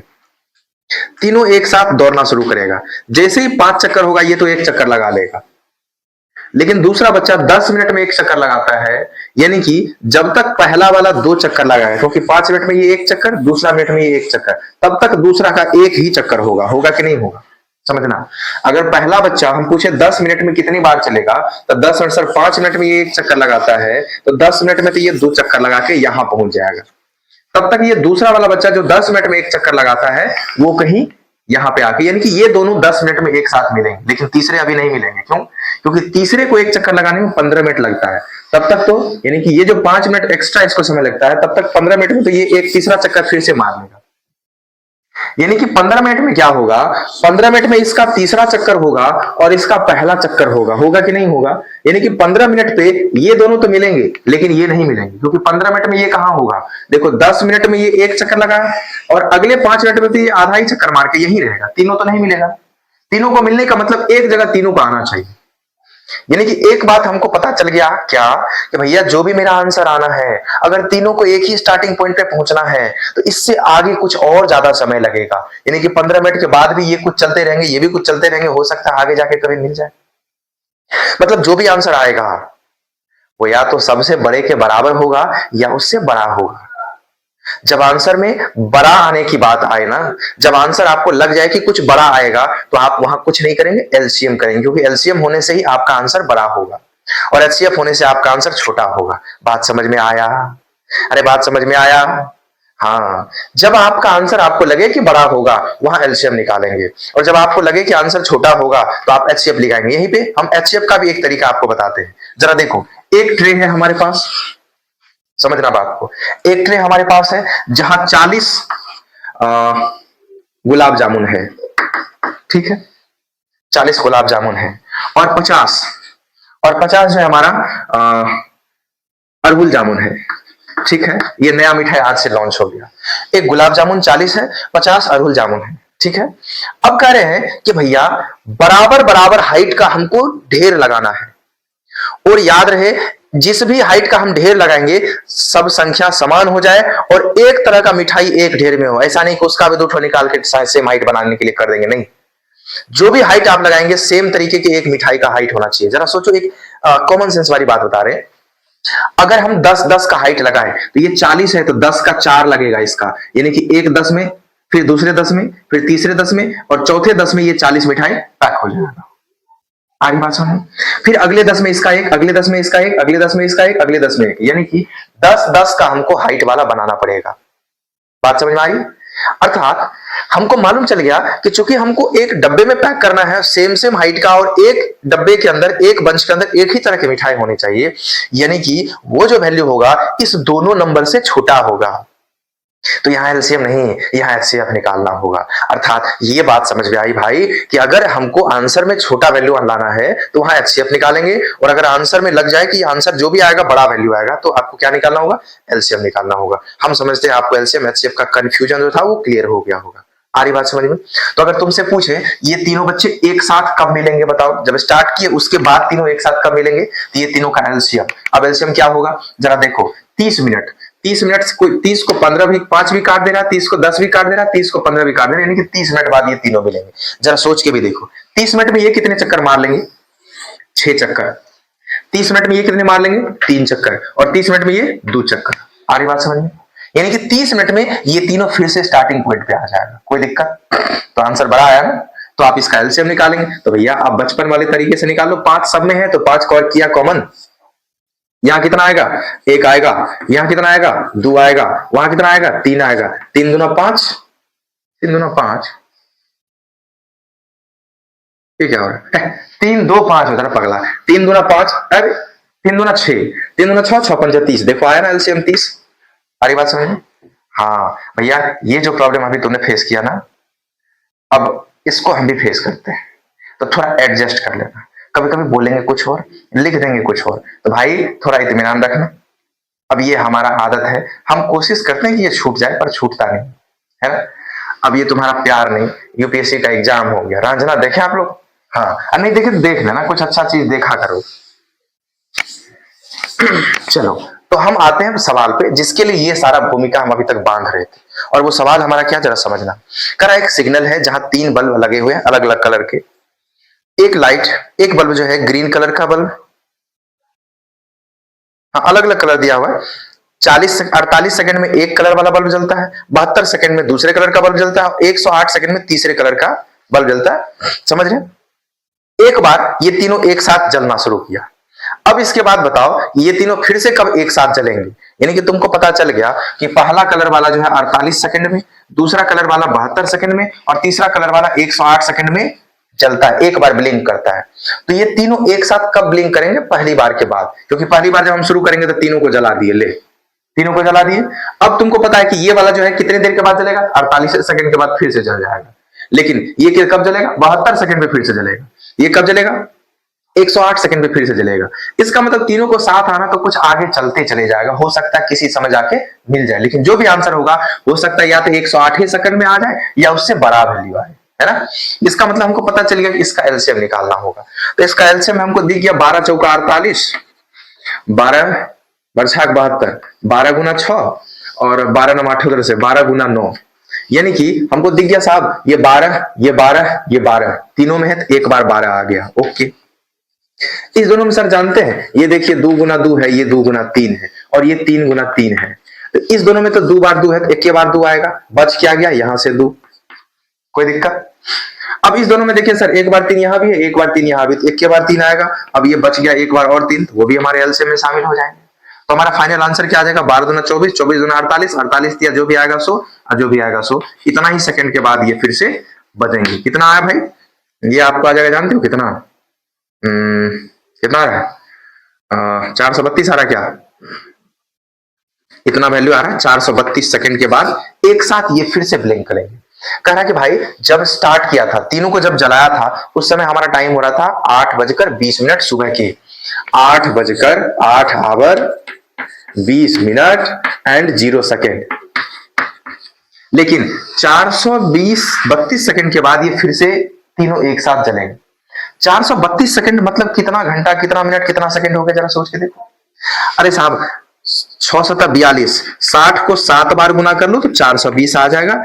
S1: तीनों एक साथ दौड़ना शुरू करेगा, जैसे ही 5 चक्कर होगा ये तो एक चक्कर लगा लेगा, लेकिन दूसरा बच्चा 10 मिनट में एक चक्कर लगाता है। यानी कि जब तक पहला वाला 2 चक्कर लगाए, क्योंकि 5 मिनट में ये एक चक्कर, दूसरा मिनट में ये एक चक्कर, तब तक दूसरा का एक ही चक्कर होगा। होगा कि नहीं होगा? समझना, अगर पहला बच्चा हम पूछे 10 मिनट में कितनी बार चलेगा, तो 10 और सर 5 मिनट में ये एक चक्कर लगाता है, तो 10 मिनट में तो ये 2 चक्कर लगा के यहां पहुंच जाएगा। तब तक ये दूसरा वाला बच्चा जो 10 मिनट में एक चक्कर लगाता है, वो कहीं यहां पे आके, यानी कि ये दोनों 10 मिनट में एक साथ मिलेंगे, लेकिन तीसरे अभी नहीं मिलेंगे। क्यों? क्योंकि तीसरे को एक चक्कर लगाने में 15 मिनट लगता है। तब तक तो, यानी कि ये जो 5 मिनट एक्स्ट्रा इसको समय लगता है, तब तक 15 मिनट में तो ये एक तीसरा चक्कर फिर से मार लेगा। यानी कि 15 मिनट में क्या होगा? 15 मिनट में इसका तीसरा चक्कर होगा और इसका पहला चक्कर होगा। होगा कि नहीं होगा? यानी कि 15 मिनट पे ये दोनों तो मिलेंगे, लेकिन ये नहीं मिलेंगे, क्योंकि 15 मिनट में ये कहां होगा? देखो 10 मिनट में ये एक चक्कर लगाया और अगले 5 मिनट में तो ये आधा ही चक्कर मार के यही रहेगा, तीनों तो नहीं मिलेगा। तीनों को मिलने का मतलब एक जगह तीनों को आना चाहिए। यानी कि एक बात हमको पता चल गया क्या, कि भैया जो भी मेरा आंसर आना है, अगर तीनों को एक ही स्टार्टिंग पॉइंट पे पहुंचना है तो इससे आगे कुछ और ज्यादा समय लगेगा। यानी कि 15 मिनट के बाद भी ये कुछ चलते रहेंगे, ये भी कुछ चलते रहेंगे, हो सकता है आगे जाके कभी मिल जाए। मतलब जो भी आंसर आएगा वो या तो सबसे बड़े के बराबर होगा या उससे बड़ा होगा। जब आंसर में बड़ा आने की बात आए ना, जब आंसर आपको लग जाए कि कुछ बड़ा आएगा, तो आप वहां कुछ नहीं करेंगे, एलसीएम करेंगे, क्योंकि एलसीएम होने से ही आपका आंसर बड़ा होगा और एचसीएफ होने से आपका आंसर छोटा होगा। बात समझ में आया? अरे बात समझ में आया? हाँ, जब आपका आंसर आपको लगे कि बड़ा होगा वहां एलसीएम निकालेंगे, और जब आपको लगे कि आंसर छोटा होगा तो आप एचसीएफ लिखाएंगे। यहीं पे हम एचसीएफ का भी एक तरीका आपको बताते हैं। जरा देखो, एक ट्रे है हमारे पास, समझना बात को, एक ट्रे हमारे पास है जहां 40 गुलाब जामुन है, ठीक है, 40 गुलाब जामुन है, और 50 जो है हमारा अरहुल जामुन है, ठीक है। ये नया मिठाई आज से लॉन्च हो गया। एक गुलाब जामुन 40 है, 50 अरहुल जामुन है, ठीक है। अब कह रहे हैं कि भैया बराबर बराबर हाइट का हमको ढेर लगाना है, और याद रहे जिस भी हाइट का हम ढेर लगाएंगे सब संख्या समान हो जाए और एक तरह का मिठाई एक ढेर में हो। ऐसा नहीं कि उसका भी दो ठो निकाल के सेम हाइट बनाने के लिए कर देंगे, नहीं। जो भी हाइट आप लगाएंगे सेम तरीके की एक मिठाई का हाइट होना चाहिए। जरा सोचो, एक कॉमन सेंस वाली बात बता रहे हैं। अगर हम 10-10 का हाइट लगाए तो ये 40 है तो 10 का 4 लगेगा इसका, यानी कि एक 10 में, फिर दूसरे 10 में, फिर तीसरे 10 में, और चौथे 10 में ये 40 मिठाई पैक हो जाएगा। आगे बात सुनो, फिर अगले 10 में इसका एक, अगले 10 में इसका एक, अगले 10 में इसका एक, अगले 10 में एक, यानी कि 10-10 का हमको हाइट वाला बनाना पड़ेगा। बात समझ में आई? अर्थात हमको मालूम चल गया कि चूंकि हमको एक डब्बे में पैक करना है सेम हाइट का, और एक डब्बे के अंदर, एक बंच के अंदर एक ही तरह की मिठाई होनी चाहिए, यानी कि वो जो वैल्यू होगा इस दोनों नंबर से छोटा होगा। तो यहां एलसीएम नहीं, यहां एचसीएफ निकालना होगा। अर्थात ये बात समझ में आई भाई कि अगर हमको आंसर में छोटा वैल्यू लाना है तो वहां एचसीएफ निकालेंगे, और अगर आंसर में लग जाए कि आंसर जो भी आएगा बड़ा वैल्यू आएगा तो आपको क्या निकालना होगा? एलसीएम निकालना होगा। हम समझते हैं आपको एलसीएम एचसीएफ का कंफ्यूजन जो था वो क्लियर हो गया होगा। आ रही बात समझ में? तो अगर तुमसे पूछे ये तीनों बच्चे एक साथ कब मिलेंगे, बताओ। जब स्टार्ट किए उसके बाद तीनों एक साथ कब मिलेंगे, तो ये तीनों का एलसीएम। अब एलसीएम क्या होगा जरा देखो, 30 मिनट, 30 मिनट कोई 30 को 15 भी 5 भी काट दे रहा, 30 को 10 भी काट दे रहा, 30 को 15 भी काट दे रहा, यानी कि 30 मिनट बाद ये तीनों मिलेंगे। जरा सोच के भी देखो, 30 मिनट में ये कितने चक्कर मार लेंगे? 6 चक्कर। 30 मिनट में ये कितने मार लेंगे? 3 चक्कर। और 30 मिनट में ये 2 चक्कर। आ रही बात समझ में? यानी कि 30 मिनट में ये तीनों फिर से स्टार्टिंग पॉइंट पे आ जाएगा। कोई दिक्कत? तो आंसर बड़ा आया ना, तो आप इसका एलसीएम निकालेंगे। तो भैया आप बचपन वाले तरीके से निकालो, 5 सब में है तो 5 को किया कॉमन, यहां कितना आएगा? 1 आएगा, यहां कितना आएगा? 2 आएगा, वहां कितना आएगा? 3 आएगा, 3 दूना 5, 3 दूना 5, ये क्या हो रहा है? 3 2 5 होता है पगला, 3 दूना 5, अरे 3 दूना 6, 3 दूना 6, 6 5 30, देखो आया ना एलसीएम 30। अरे बात समझ में? हाँ भैया, ये जो प्रॉब्लम अभी तुमने फेस किया ना, अब इसको हम भी फेस करते हैं, तो थोड़ा एडजस्ट कर लेना। कभी कभी बोलेंगे कुछ और, लिख देंगे कुछ और, तो भाई थोड़ा इत्मीनान रखना। अब ये हमारा आदत है, हम कोशिश करते हैं कि ये छूट जाए पर छूटता नहीं है ना। अब ये तुम्हारा प्यार नहीं, यूपीएससी का एग्जाम हो गया, रांझना देखे आप लोग? हाँ, नहीं देखे तो देख लेना, कुछ अच्छा चीज देखा करो। चलो, तो हम आते हैं सवाल पे, जिसके लिए ये सारा भूमिका हम अभी तक बांध रहे थे। और वो सवाल हमारा क्या, जरा समझना। करा एक सिग्नल है जहां 3 बल्ब लगे हुए हैं अलग अलग कलर के, एक लाइट, एक बल्ब जो है ग्रीन कलर का बल्ब, हाँ अलग अलग कलर दिया हुआ है। 48 सेकंड में एक कलर वाला बल्ब जलता है, 72 सेकंड में दूसरे कलर का बल्ब जलता है, 108 सेकंड में तीसरे कलर का बल्ब जलता है। समझ रहे? एक बार ये तीनों एक साथ जलना शुरू किया, अब इसके बाद बताओ ये तीनों फिर से कब एक साथ जलेंगे। यानी कि तुमको पता चल गया कि पहला कलर वाला जो है 48 सेकंड में, दूसरा कलर वाला 72 सेकंड में, और तीसरा कलर वाला 108 सेकंड में जलता है, एक बार ब्लिंक करता है। तो ये तीनों एक साथ कब ब्लिंक करेंगे? पहली बार के बाद, क्योंकि पहली बार जब हम शुरू करेंगे तो तीनों को जला दिए, ले तीनों को जला दिए। अब तुमको पता है कि ये वाला जो है कितने देर के बाद जलेगा? 48 सेकंड के बाद फिर से जल जाएगा। लेकिन ये कब जलेगा? 72 सेकंड में फिर से जलेगा। ये कब जलेगा? 108 सेकंड में फिर से जलेगा। इसका मतलब तीनों को साथ आना तो कुछ आगे चलते चले जाएगा, हो सकता है किसी समय जाके मिल जाए, लेकिन जो भी आंसर होगा हो सकता है या तो 108 सेकंड में आ जाए या उससे बड़ा वैल्यू आए, है ना। इसका मतलब हमको पता चल गया कि इसका एलसीएम निकालना होगा। तो इसका एलसीएम हमको दिख गया 12 चौका 48, 12 बरछाक 72, 12 गुना 6 और 12 9 18 से 12 गुना 9, यानी कि हमको दिख गया साहब ये 12 ये 12 ये 12 तीनों में है तो एक बार 12 आ गया। ओके, इस दोनों में सर जानते हैं ये देखिए 2 गुना 2 है, ये 2 गुना 3 है और ये 3 गुना 3 है। तो इस दोनों में तो 2 बार 2 है तो एक के बार 2 आएगा, बच क्या गया यहां से 2, कोई दिक्कत। अब इस दोनों में देखिए सर एक बार 3 यहां भी है, एक बार 3 यहां भी, तो एक के बार 3 आएगा। अब ये बच गया एक बार और 3, तो वो भी हमारे एलसीएम में शामिल हो जाएंगे। तो हमारा फाइनल आंसर क्या आ जाएगा 12 दूना 24, 24 दूना 48, 48 दिया जो भी आएगा 100 और जो भी आएगा 100। इतना ही सेकंड के बाद ये फिर से बजेंगे। कितना आया भाई, ये आपको आ जाएगा जानते हो कितना, कितना आ रहा है 432 आ रहा है क्या, इतना वैल्यू आ रहा है 432 सेकंड के बाद एक साथ ये फिर से ब्लिंक करेंगे। कह रहा है कि भाई जब स्टार्ट किया था तीनों को जब जलाया था उस समय हमारा टाइम हो रहा था 8:20 सुबह के 8 आवर 20 मिनट एंड 0 सेकेंड। लेकिन 32 सेकंड के बाद ये फिर से तीनों एक साथ जलेंगे। 432 सेकंड मतलब कितना घंटा, कितना मिनट, कितना सेकंड हो गया, जरा सोच के देखो। अरे साहब 6 7 42, 60 को 7 बार गुना कर लो तो 420 आ जाएगा।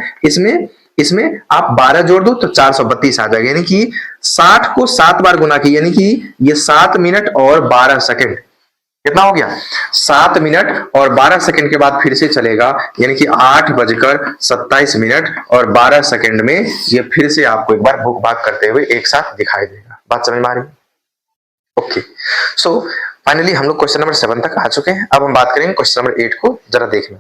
S1: इसमें आप 12 जोड़ दो तो 432 आ जाएगा, यानी कि 60 को 7 बार गुना की, यानी कि ये 7 मिनट और 12 सेकंड, कितना हो गया 7 मिनट और 12 सेकंड के बाद फिर से चलेगा, यानी कि 8:27 और 12 सेकंड में ये फिर से आपको एक बार भूख भाग करते हुए एक साथ दिखाई देगा। बात समझ में आ रही है? ओके, सो फाइनली हम लोग क्वेश्चन नंबर 7 तक आ चुके हैं। अब हम बात करेंगे क्वेश्चन नंबर 8 को, जरा देखना।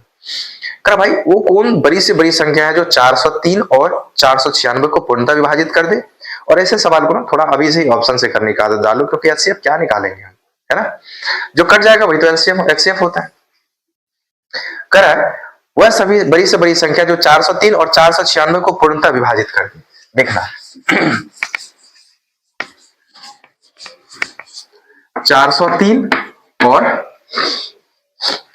S1: कर भाई वो कौन बड़ी से बड़ी संख्या है जो 403 और 496 को पूर्णतः विभाजित कर दे। और ऐसे सवाल को ना थोड़ा अभी से ही ऑप्शन से करने की आदत डालो, क्योंकि एचसीएफ क्या निकालेंगे हम, है ना, जो कट जाएगा वही तो एचसीएफ होता है। कर वह सभी बड़ी से बड़ी संख्या जो 403 और 496 को पूर्णतः विभाजित कर दे। देखना 403 और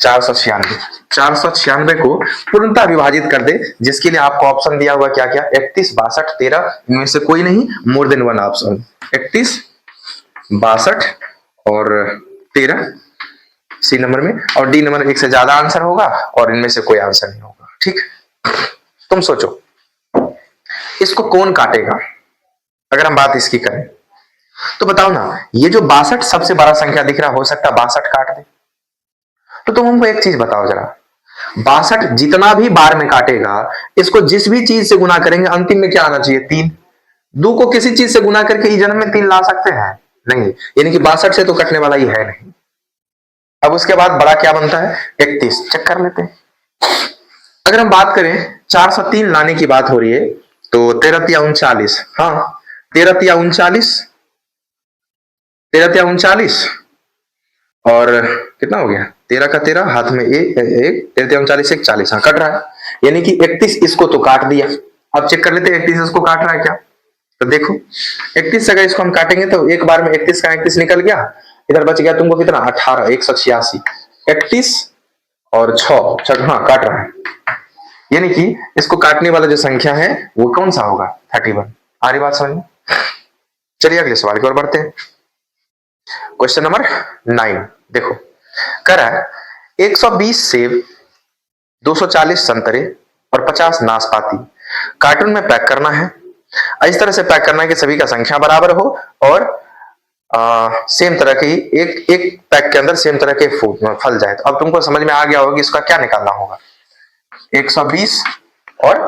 S1: 496 को पूर्णतः विभाजित कर दे, जिसके लिए आपको ऑप्शन दिया हुआ क्या क्या 31 62 13, इनमें से कोई नहीं, मोर देन वन ऑप्शन 31 62 और 13 सी नंबर में, और डी नंबर 1 से ज्यादा आंसर होगा और इनमें से कोई आंसर नहीं होगा। ठीक, तुम सोचो इसको कौन काटेगा। अगर हम बात इसकी करें तो बताओ ना, ये जो 62 सबसे बड़ा संख्या दिख रहा, हो सकता है 62 काट दे। तो तुम हमको एक चीज बताओ जरा, 62 जितना भी बार में काटेगा, इसको जिस भी चीज से गुना करेंगे अंतिम में क्या आना चाहिए 3। 2 को किसी चीज से गुना करके ही जन्म में 3 ला सकते हैं नहीं, यानी कि 62 से तो कटने वाला ही है नहीं। अब उसके बाद बड़ा क्या बनता है 31, चेक कर लेते हैं। अगर हम बात करें 403 लाने की बात हो रही है तो 13 या 39, हाँ 13 या 39, 13 या 39 और कितना हो गया 13 का 13 हाथ में एक 13 39 एक 40, हाँ कट रहा है, यानी कि 31 इसको तो काट दिया। अब चेक कर लेते हैं 31 इसको काट रहा है क्या। तो देखो 31 से अगर इसको हम काटेंगे तो एक बार में 31 का 31 निकल गया, इधर बच गया तुमको कितना 18 186, 31 और 6 हाँ काट रहा है, यानी कि इसको काटने वाला जो संख्या है वो कौन सा होगा 31। आ रही बात समझ में। चलिए अगले सवाल की ओर बढ़ते हैं। क्वेश्चन नंबर 9 देखो, कह रहा है 120 सेब, 240 संतरे और 50 नाशपाती कार्टून में पैक करना है। इस तरह से पैक करना है कि सभी का संख्या बराबर हो और सेम तरह की एक पैक के अंदर सेम तरह के फल जाए। तो अब तुमको समझ में आ गया होगा कि इसका क्या निकालना होगा। 120 और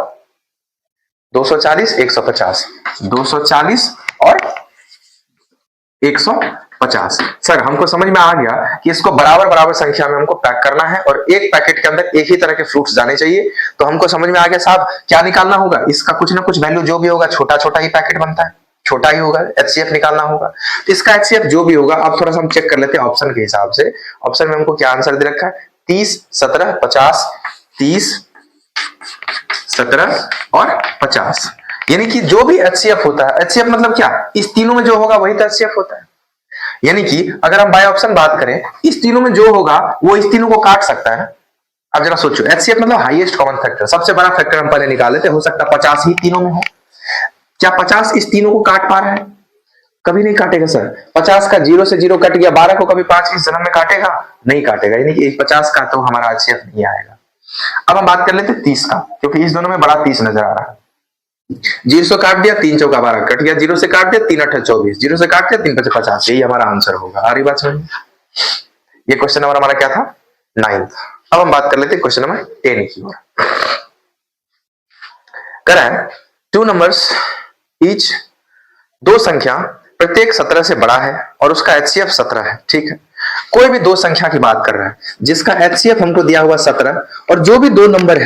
S1: 240 150, 240 और 150। सर हमको समझ में आ गया कि इसको बराबर बराबर संख्या में हमको पैक करना है और एक पैकेट के अंदर एक ही तरह के फ्रूट्स जाने चाहिए। तो हमको समझ में आ गया साहब क्या निकालना होगा, इसका कुछ ना कुछ वैल्यू जो भी होगा, छोटा छोटा ही पैकेट बनता है, छोटा ही होगा, एचसीएफ निकालना होगा। तो इसका एचसीएफ जो भी होगा, अब थोड़ा सा हम चेक कर लेते हैं ऑप्शन के हिसाब से। ऑप्शन में हमको क्या आंसर दे रखा है 30 17 50, 30 17 और 50, यानी कि जो भी एचसीएफ होता है, एचसीएफ मतलब क्या, इस तीनों में जो होगा वही तो एचसीएफ होता है। यानी कि अगर हम बाय ऑप्शन बात करें, इस तीनों में जो होगा वो इस तीनों को काट सकता है ना। अब जरा सोचो, एचसीएफ मतलब हाईएस्ट कॉमन फैक्टर, सबसे बड़ा फैक्टर हम पहले निकाले थे, हो सकता है 50 ही तीनों में हो। क्या 50 इस तीनों को काट पा रहा है? कभी नहीं काटेगा सर। 50 का 0 से 0 कट गया, 12 को कभी 5 इस जन्म में काटेगा? नहीं काटेगा, यानी कि 50 का तो हमारा HCF नहीं आएगा। अब हम बात कर लेते 30 का, क्योंकि इस दोनों में बड़ा 30 नजर आ रहा है। 0 से काट दिया, 3 चौका 12 कट गया, 0 से काट दिया, 3 8 24, 0 से काट दिया, 3 5 50, यही हमारा आंसर होगा। आ रही बात समझ? ये क्वेश्चन नंबर हमारा क्या था? 9। अब हम बात कर लेते हैं क्वेश्चन नंबर 10 की ओर। करा है 2 नंबर्स ईच, दो संख्या प्रत्येक 17 से बड़ा है और उसका HCF 17 है। ठीक है, कोई भी दो संख्या की बात कर रहा है जिसका HCF हमको दिया हुआ 17, और जो भी दो नंबर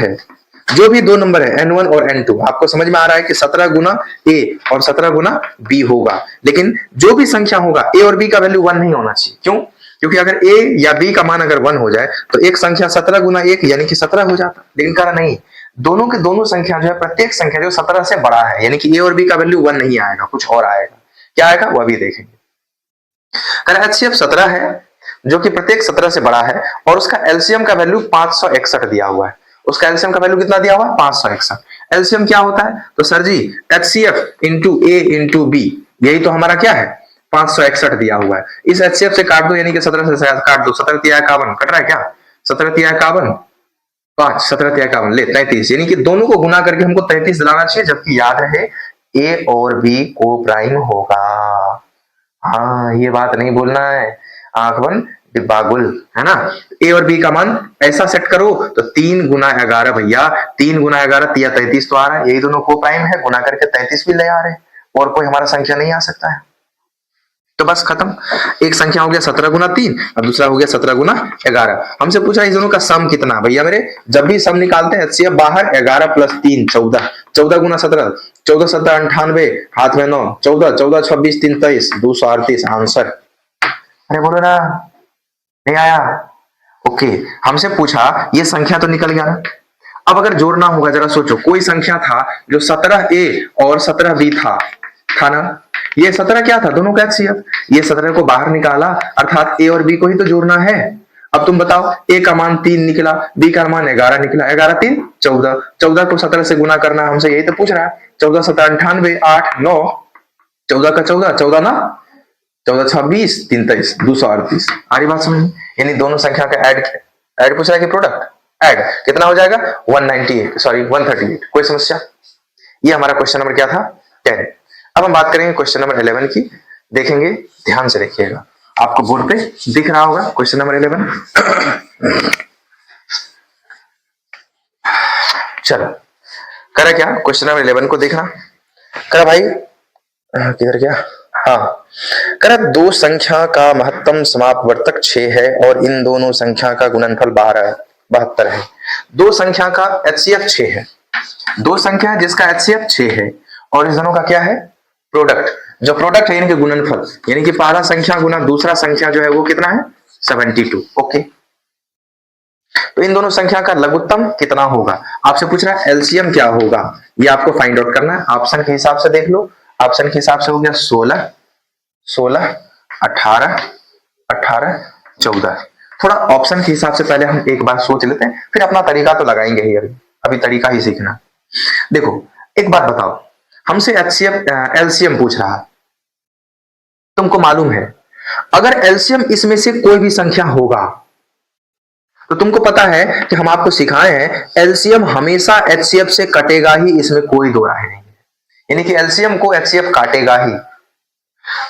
S1: है N1 और N2, आपको समझ में आ रहा है कि 17 गुना A और 17 गुना B होगा। लेकिन जो भी संख्या होगा A और B का वैल्यू 1 नहीं होना चाहिए। क्यों? क्योंकि अगर A या B का मान अगर 1 हो जाए तो एक संख्या 17 गुना 1 यानी कि 17 हो जाता। लेकिन कहा नहीं, दोनों के दोनों संख्या जो है, प्रत्येक संख्या जो 17 से बड़ा है, यानी कि A और B का वैल्यू 1 नहीं आएगा, कुछ और आएगा। क्या आएगा वह भी देखेंगे। HCF 17 है जो कि प्रत्येक 17 से बड़ा है और उसका एलसीएम का वैल्यू 561 दिया हुआ है। उसका एलसीएम का वैल्यू कितना दिया हुआ है? 561। एलसीएम क्या होता है? तो sir ji HCF into A into B, यही तो हमारा क्या है? 561 दिया हुआ है। इस HCF से काट दो, यानी कि 17 से काट दो, 17 तिया 51 कट रहा है क्या? 17 तिया 51 5, 17 तिया 51 ले 33, यानी कि दोनों को गुना करके हमको 33 दिलाना चाहिए, जबकि याद रहे A और B को प्राइम होगा। हाँ, ये बात नहीं भूलना है, आंख बंद डिब्बा गुल, है ना। A और B का मान ऐसा सेट करो तो 3 गुना 11 भैया, 3 गुना 11 तिया 33 तो आ रहा है, यही दोनों को प्राइम है, गुना करके 33 भी ले आ रहे हैं, और कोई हमारा संख्या नहीं आ सकता है। तो बस खत्म। एक संख्या हो गया 17 गुना 3 और दूसरा हो गया 17 गुना 11। हमसे पूछा इस दोनों का सम कितना? भैया मेरे जब भी सम निकालते हैं HCF बाहर 11 प्लस 3 14, 14 गुना 17, 14 17 98, हाथ में 9, 14 14 26 3 23, 238 आंसर। अरे बोलो ना, नहीं आया? ओके, हमसे पूछा ये संख्या तो निकल गया ना। अब अगर जोड़ना होगा, जरा सोचो, कोई संख्या था जो 17A और 17B था ना। ये 17 क्या था? दोनों का HCF। ये 17 को बाहर निकाला, अर्थात A और B को ही तो जोड़ना है। अब तुम बताओ, A का मान 3 निकला, B का मान 11 निकला, 11 3 14, 14 को 17 से गुना करना, हमसे यही तो पूछ रहा है। 14 17 98 8 9, 14 का 14 14 ना, 14 26 33 238। आ रही बात समझ? यानी दोनों संख्या का ऐड पूछ रहा है कि प्रोडक्ट ऐड कितना हो जाएगा? 138। कोई समस्या? ये हमारा क्वेश्चन नंबर क्या था? 10। अब हम बात करेंगे क्वेश्चन नंबर 11 की। देखेंगे, ध्यान से देखिएगा, आपको बोर्ड पे दिख रहा होगा क्वेश्चन नंबर 11। चलो, करा क्या? क्वेश्चन नंबर 11 को देखना। करा भाई, किधर गया? हाँ, करा दो संख्या का महत्तम समापवर्तक 6 है और इन दोनों संख्या का गुणनफल 72 है। दो संख्या का HCF 6 है, दो संख्या है जिसका HCF 6 है, और इस दोनों का क्या है? प्रोडक्ट। जो प्रोडक्ट है यानी कि गुणनफल, यानी कि पहला संख्या गुना दूसरा संख्या जो है वो कितना है? 72। ओके, तो इन दोनों संख्या का लघुत्तम कितना होगा? आपसे पूछ रहा है एलसीएम क्या होगा, ये आपको फाइंड आउट करना है। ऑप्शन के हिसाब से देख लो। ऑप्शन के हिसाब से हो गया 16 16 18 18 14। थोड़ा ऑप्शन के हिसाब से पहले हम एक बार सोच लेते हैं, फिर अपना तरीका तो लगाएंगे ही। अभी तरीका ही सीखना। देखो, एक बात बताओ, हमसे एलसीएम पूछ रहा है। तुमको मालूम है अगर एलसीएम इसमें से कोई भी संख्या होगा तो तुमको पता है कि हम आपको सिखाए हैं एलसीएम हमेशा एचसीएफ से कटेगा ही, इसमें कोई दो राय नहीं है। यानी कि एलसीएम को एचसीएफ काटेगा ही।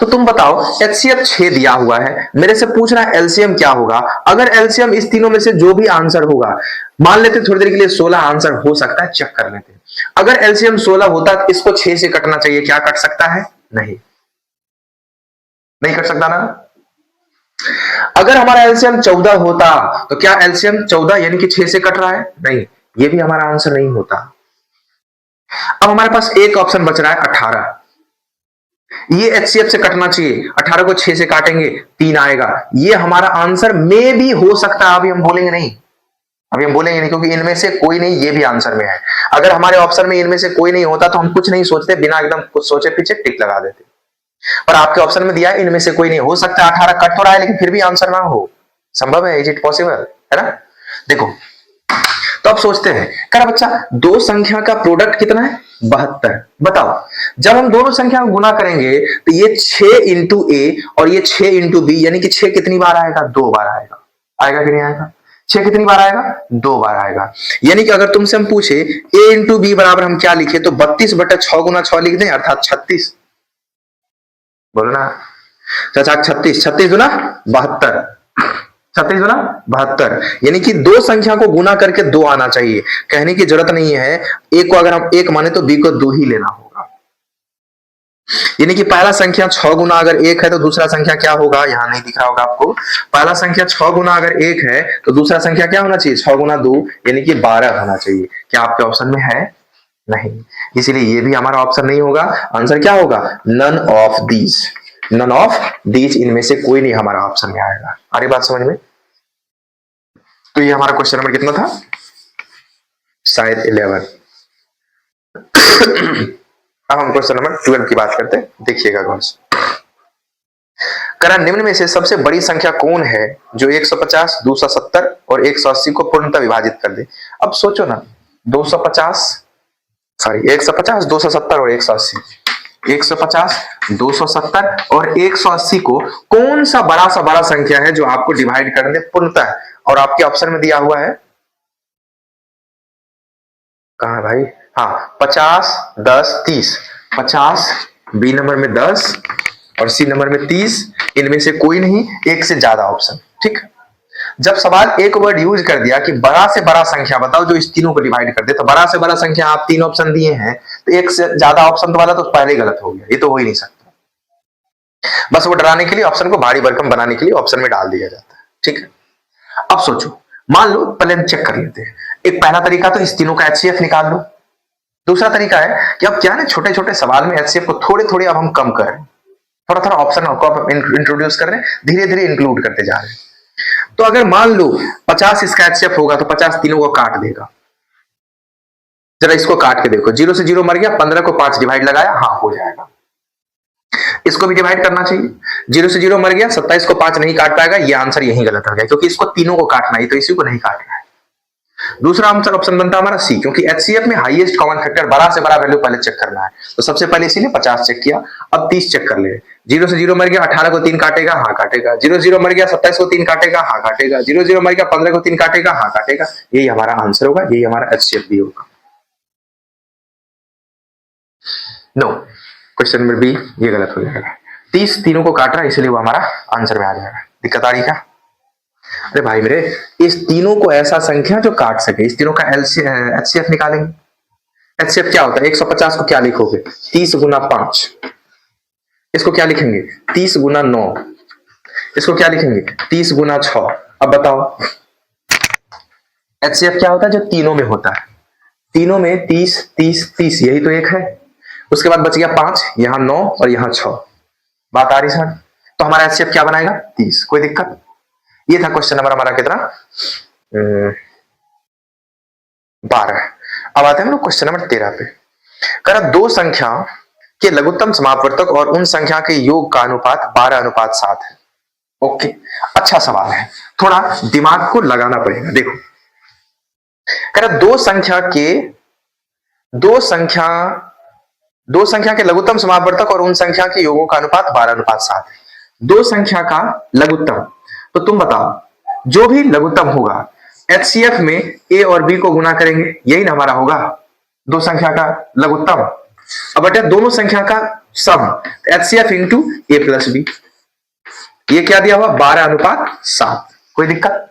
S1: तो तुम बताओ, एचसीएफ 6 दिया हुआ है, मेरे से पूछ रहा है एलसीएम क्या होगा। अगर एलसीएम इस तीनों में से जो भी आंसर होगा, मान लेते थोड़ी देर के लिए 16 आंसर हो सकता है, चेक कर लेते। अगर एलसीएम 16 होता तो इसको 6 से कटना चाहिए, क्या कट सकता है? नहीं कट सकता ना। अगर हमारा एलसीएम 14 होता तो क्या एलसीएम 14 यानी कि 6 से कट रहा है? नहीं, ये भी हमारा आंसर नहीं होता। अब हमारे पास एक ऑप्शन बच रहा है 18। ये एचसीएफ से कटना चाहिए, 18 को 6 से काटेंगे 3 आएगा, ये हमारा आंसर में भी हो सकता है। अभी हम बोलेंगे नहीं, क्योंकि इनमें से कोई नहीं, ये भी आंसर में है। अगर हमारे ऑप्शन में इनमें से कोई नहीं होता तो हम कुछ नहीं सोचते, बिना एकदम कुछ सोचे पीछे टिक लगा देते। पर आपके ऑप्शन में दिया है इनमें से कोई नहीं हो सकता। 18 कट तो रहा है लेकिन फिर भी आंसर ना हो, संभव है, इज इट पॉसिबल, है ना। देखो, तो अब सोचते हैं, कह रहा बच्चा दो संख्या का प्रोडक्ट कितना है 72। बताओ जब हम दोनों संख्या को गुना करेंगे तो ये 6 इंटू ए और ये 6 इंटू बी, यानी कि 6 कितनी बार आएगा, 2 बार आएगा। आएगा कि नहीं आएगा? 6 कितनी बार आएगा, 2 बार आएगा। यानी कि अगर तुमसे हम पूछे a इंटू बी बराबर हम क्या लिखे, तो 32/6 गुना 6 लिख दें, अर्थात 36। बोलो ना चाचा, 36 36 गुना 72, 36 गुना 72, यानी कि दो संख्या को गुना करके 2 आना चाहिए। कहने की जरूरत नहीं है, एक को अगर हम 1 माने तो बी को 2 ही लेना होगा। यानी कि पहला संख्या 6 गुना अगर 1 है तो दूसरा संख्या क्या होगा, यहां नहीं दिख रहा होगा आपको। पहला संख्या 6 गुना अगर 1 है तो दूसरा संख्या क्या होना चाहिए, 6 गुना 2 यानी कि 12 होना चाहिए। क्या आपके ऑप्शन में है? नहीं, इसीलिए ये भी हमारा ऑप्शन नहीं होगा। आंसर क्या होगा, none of these, none of these, इनमें से कोई नहीं हमारा ऑप्शन में आएगा। आ रही बात समझ में? तो ये हमारा क्वेश्चन नंबर कितना था, शायद 11। अब हम क्वेश्चन नंबर 12 की बात करते हैं, देखिएगा गौर से। करा निम्न में से सबसे बड़ी संख्या कौन है जो 150, 270 और 180 को पूर्णतः विभाजित कर दे। अब सोचो ना, 150, 270 और 180, 150, 270 और 180 को कौन सा बड़ा संख्या है जो आपको डिवाइड कर दे पूर्णतः। और आपके ऑप्शन में दिया हुआ है, कहां है भाई, हाँ 50, 10, 30, 50 बी नंबर में 10 और सी नंबर में 30, इनमें से कोई नहीं, एक से ज्यादा ऑप्शन। ठीक, जब सवाल एक वर्ड यूज कर दिया कि बड़ा से बड़ा संख्या बताओ जो इस तीनों को डिवाइड कर दे, तो बड़ा से बड़ा संख्या आप 3 ऑप्शन दिए हैं, तो एक से ज्यादा ऑप्शन वाला तो पहले गलत हो गया, ये तो हो ही नहीं सकता। बस वो डराने के लिए, ऑप्शन को भारी भरकम बनाने के लिए ऑप्शन में डाल दिया जाता है। ठीक है, अब सोचो, मान लो, पहले हम चेक कर लेते हैं। एक पहला तरीका तो इस तीनों का एचसीएफ निकाल लो। दूसरा तरीका है कि अब क्या है, छोटे छोटे सवाल में एचसीएफ को थोड़े थोड़े अब हम कम कर रहे हैं, थोड़ा थोड़ा ऑप्शन को इंट्रोड्यूस कर रहे हैं, धीरे धीरे इंक्लूड करते जा रहे हैं। तो अगर मान लो 50 इसका एचसीएफ होगा तो 50 तीनों को काट देगा। जरा इसको काट के देखो, 0 से 0 मर गया, 15 को 5 डिवाइड लगाया, हाँ हो जाएगा। इसको भी डिवाइड करना चाहिए, 0 से 0 मर गया, 27 को 5 नहीं काट पाएगा, ये आंसर यही गलत हो गया, क्योंकि इसको तीनों को काटना है, तो इसी को नहीं काटना है। दूसरा आंसर ऑप्शन बनता है हमारा सी, क्योंकि एचसीएफ में हाईएस्ट कॉमन फैक्टर बड़ा से बड़ा वैल्यू पहले चेक करना है। तो सबसे पहले इसीलिए 50 चेक किया, अब 30 चेक कर ले। 0 से 0 मर गया, 18 को 3 काटेगा, हाँ काटेगा। 0 0 मर गया, 27 को 3 काटेगा, हाँ काटेगा। 0 0 मर गया, 15 को 3 काटेगा, हाँ काटेगा। यही हमारा आंसर होगा, यही हमारा एचसीएफ भी होगा। नो, क्वेश्चन नंबर बी ये गलत हो जाएगा। 30 तीनों को काट रहा है, इसलिए वो हमारा आंसर में आ जाएगा। दिक्कत आ रही क्या? अरे भाई मेरे, इस तीनों को ऐसा संख्या जो काट सके, इस तीनों का एचसीएफ निकालेंगे। एचसीएफ क्या होता है, 150 को क्या लिखोगे, 30 गुना 5। इसको क्या लिखेंगे, 30 गुना 9। इसको क्या लिखेंगे, 30 गुना 6। अब बताओ एचसीएफ क्या होता है, जो तीनों में होता है। तीनों में 30 30 30, यही तो एक है। उसके बाद बच गया 5, यहां 9 और यहां 6। बात आ रही सर? तो हमारा एचसीएफ क्या बनाएगा, 30। कोई दिक्कत? ये था क्वेश्चन नंबर हमारा कितना, 12। अब आते हैं हम लोग क्वेश्चन नंबर 13 पे। करा दो संख्या के लघुत्तम समापवर्तक और उन संख्या के योग का अनुपात 12:7 है। ओके, अच्छा सवाल है, थोड़ा दिमाग को लगाना पड़ेगा। देखो, करा दो संख्या के लघुत्तम समापवर्तक और उन संख्या के योगों का अनुपात 12:7 है। दो संख्या का लघुत्तम, तो तुम बताओ जो भी लघुत्तम होगा एचसीएफ में ए और बी को गुना करेंगे, यही ना हमारा होगा दो संख्या का लघुत्तम। अब बेटा दोनों संख्या का सम, एचसीएफ इंटू ए प्लस बी, ये क्या दिया हुआ, 12:7। कोई दिक्कत?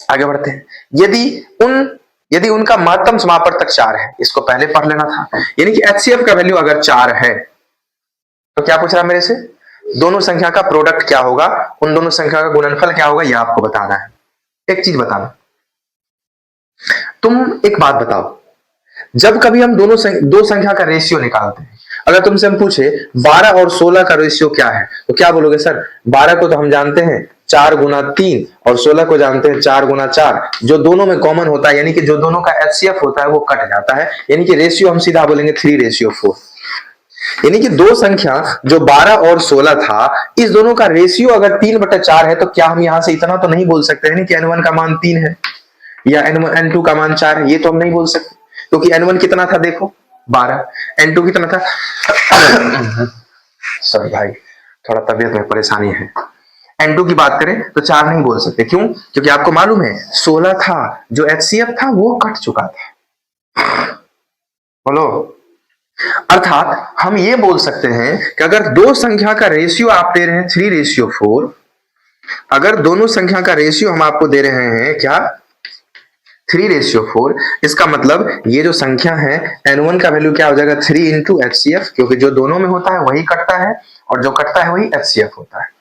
S1: आगे बढ़ते हैं। यदि उनका महत्तम समापवर्तक 4 है, इसको पहले पढ़ लेना था, यानी कि एचसीएफ का वैल्यू अगर 4 है तो क्या पूछ रहा मेरे से, दोनों संख्या का प्रोडक्ट क्या होगा, उन दोनों संख्या का गुणनफल क्या होगा, यह आपको बताना है। एक चीज बताना, तुम एक बात बताओ, जब कभी हम दो संख्या का रेशियो निकालते हैं, अगर तुमसे हम पूछे 12 और 16 का रेशियो क्या है, तो क्या बोलोगे, सर 12 को तो हम जानते हैं 4 गुना 3 और 16 को जानते हैं 4 गुना 4। जो दोनों में कॉमन होता है, यानी कि जो दोनों का एचसीएफ होता है वो कट जाता है, यानी कि रेशियो हम सीधा बोलेंगे 3:4। यानी कि दो संख्या जो 12 और 16 था, इस दोनों का रेशियो अगर 3/4 है, तो क्या हम यहां से इतना तो नहीं बोल सकते हैं कि n1 का मान 3 है। या N1 N2 का मान 4 है, ये तो हम नहीं बोल सकते क्योंकि N1 कितना था देखो 12, N2 कितना था सॉरी भाई थोड़ा तबीयत में परेशानी है। N2 की बात करें तो 4 नहीं बोल सकते, क्यों? क्योंकि आपको मालूम है 16 था, जो HCF था वो कट चुका था। बोलो, अर्थात हम ये बोल सकते हैं कि अगर दो संख्या का रेशियो आप दे रहे हैं 3:4, अगर दोनों संख्या का रेशियो हम आपको दे रहे हैं क्या 3:4, इसका मतलब ये जो संख्या है N1 का वैल्यू क्या हो जाएगा 3 इंटू HCF, क्योंकि जो दोनों में होता है वही कटता है और जो कटता है वही HCF होता है।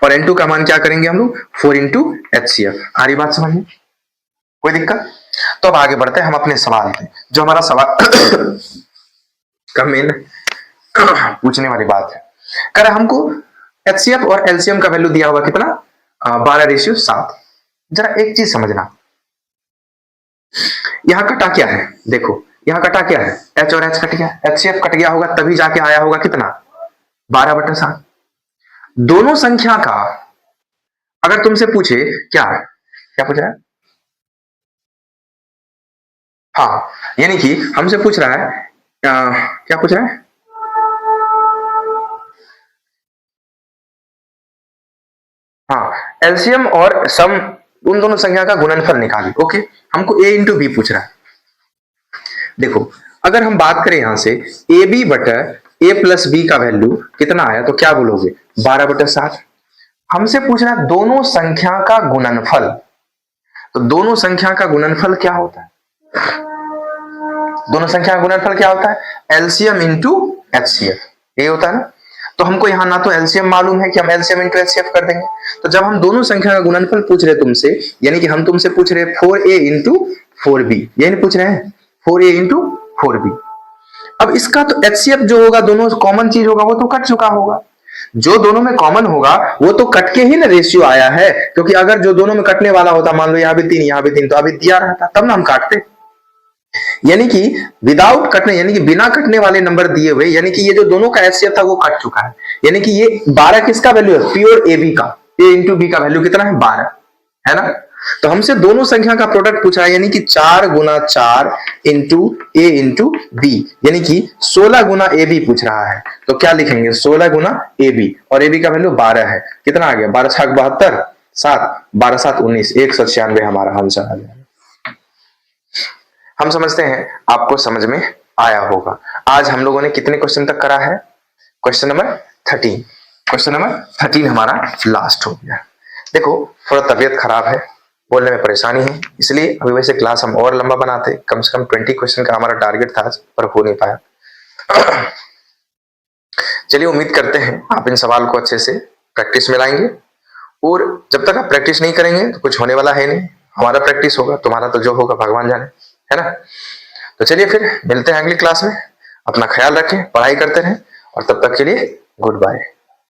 S1: और N2 का मान क्या करेंगे हम लोग 4 इंटू HCF। आ रही बात समझ में? कोई दिक्कत? तो अब आगे बढ़ते हैं हम अपने सवाल पे, जो हमारा सवाल का मेन पूछने वाली बात है। कर हमको HCF और LCM का वैल्यू दिया होगा कितना 12:7। जरा एक चीज समझना, यहां कटा क्या है, देखो यहां कटा क्या है, H और H कट गया, HCF कट गया होगा तभी जाके आया होगा कितना 12/7। दोनों संख्या का अगर तुमसे पूछे क्या क्या पूछ रहा है, हाँ यानी कि हमसे पूछ रहा है क्या पूछ रहा है, हाँ एलसीएम और सम उन दोनों संख्या का गुणनफल निकालिए। ओके, हमको a इंटू बी पूछ रहा है। देखो अगर हम बात करें यहां से A B but A plus B का वैल्यू कितना आया तो क्या बोलोगे 12/7। हमसे पूछ रहा है दोनों संख्या का गुणनफल, तो दोनों संख्या का गुणनफल क्या होता है, दोनों संख्या का गुणनफल क्या होता है एलसीएम इंटू एचसीएफ, ये होता है ना। तो हमको यहाँ ना तो एलसीएम मालूम है कि हम एलसीएम इंटू एचसीएफ कर देंगे, तो जब हम दोनों संख्या का गुणनफल पूछ रहे तुमसे, यानी कि हम तुमसे पूछ रहे 4a इंटू 4b, ये नहीं पूछ रहे हैं 4a इंटू 4b। अब इसका तो एचसीएफ जो होगा दोनों कॉमन चीज होगा वो तो कट चुका होगा, जो दोनों में कॉमन होगा वो तो कट के ही ना रेशियो आया है, क्योंकि अगर जो दोनों में कटने वाला होता मान लो यहाँ भी 3 यहाँ भी 3 तो अभी दिया रहता तब ना हम काटते, यानी कि विदाउट कटने यानी कि बिना कटने वाले नंबर दिए हुए, यानी कि ये जो दोनों का एचसीएफ था वो कट चुका है, यानी कि ये 12 किसका वैल्यू है प्योर ए बी का, ए इंटू बी का वैल्यू कितना है 12 है ना। तो हमसे दोनों संख्या का प्रोडक्ट पूछा है, यानी कि 4 गुना 4 इंटू ए इंटू बी, यानी कि 16 गुना ए बी पूछ रहा है। तो क्या लिखेंगे 16 गुना ए बी, और ए बी का वैल्यू 12 है, कितना आ गया 12 6 72 7 12 7 19 196 हमारा आंसर आ गया। हम समझते हैं आपको समझ में आया होगा। आज हम लोगों ने कितने क्वेश्चन तक करा है, क्वेश्चन नंबर 13, क्वेश्चन नंबर 13 हमारा लास्ट हो गया। देखो थोड़ा तबीयत खराब है, बोलने में परेशानी है, इसलिए अभी वैसे क्लास हम और लंबा बनाते, कम से कम 20 क्वेश्चन का हमारा टारगेट था पर हो नहीं पाया। चलिए उम्मीद करते हैं आप इन सवाल को अच्छे से प्रैक्टिस में लाएंगे, और जब तक आप प्रैक्टिस नहीं करेंगे तो कुछ होने वाला है नहीं, हमारा प्रैक्टिस होगा, तुम्हारा तो जो होगा भगवान जाने, है ना। तो चलिए फिर मिलते हैं अगली क्लास में, अपना ख्याल रखें, पढ़ाई करते रहें, और तब तक के लिए गुड बाय।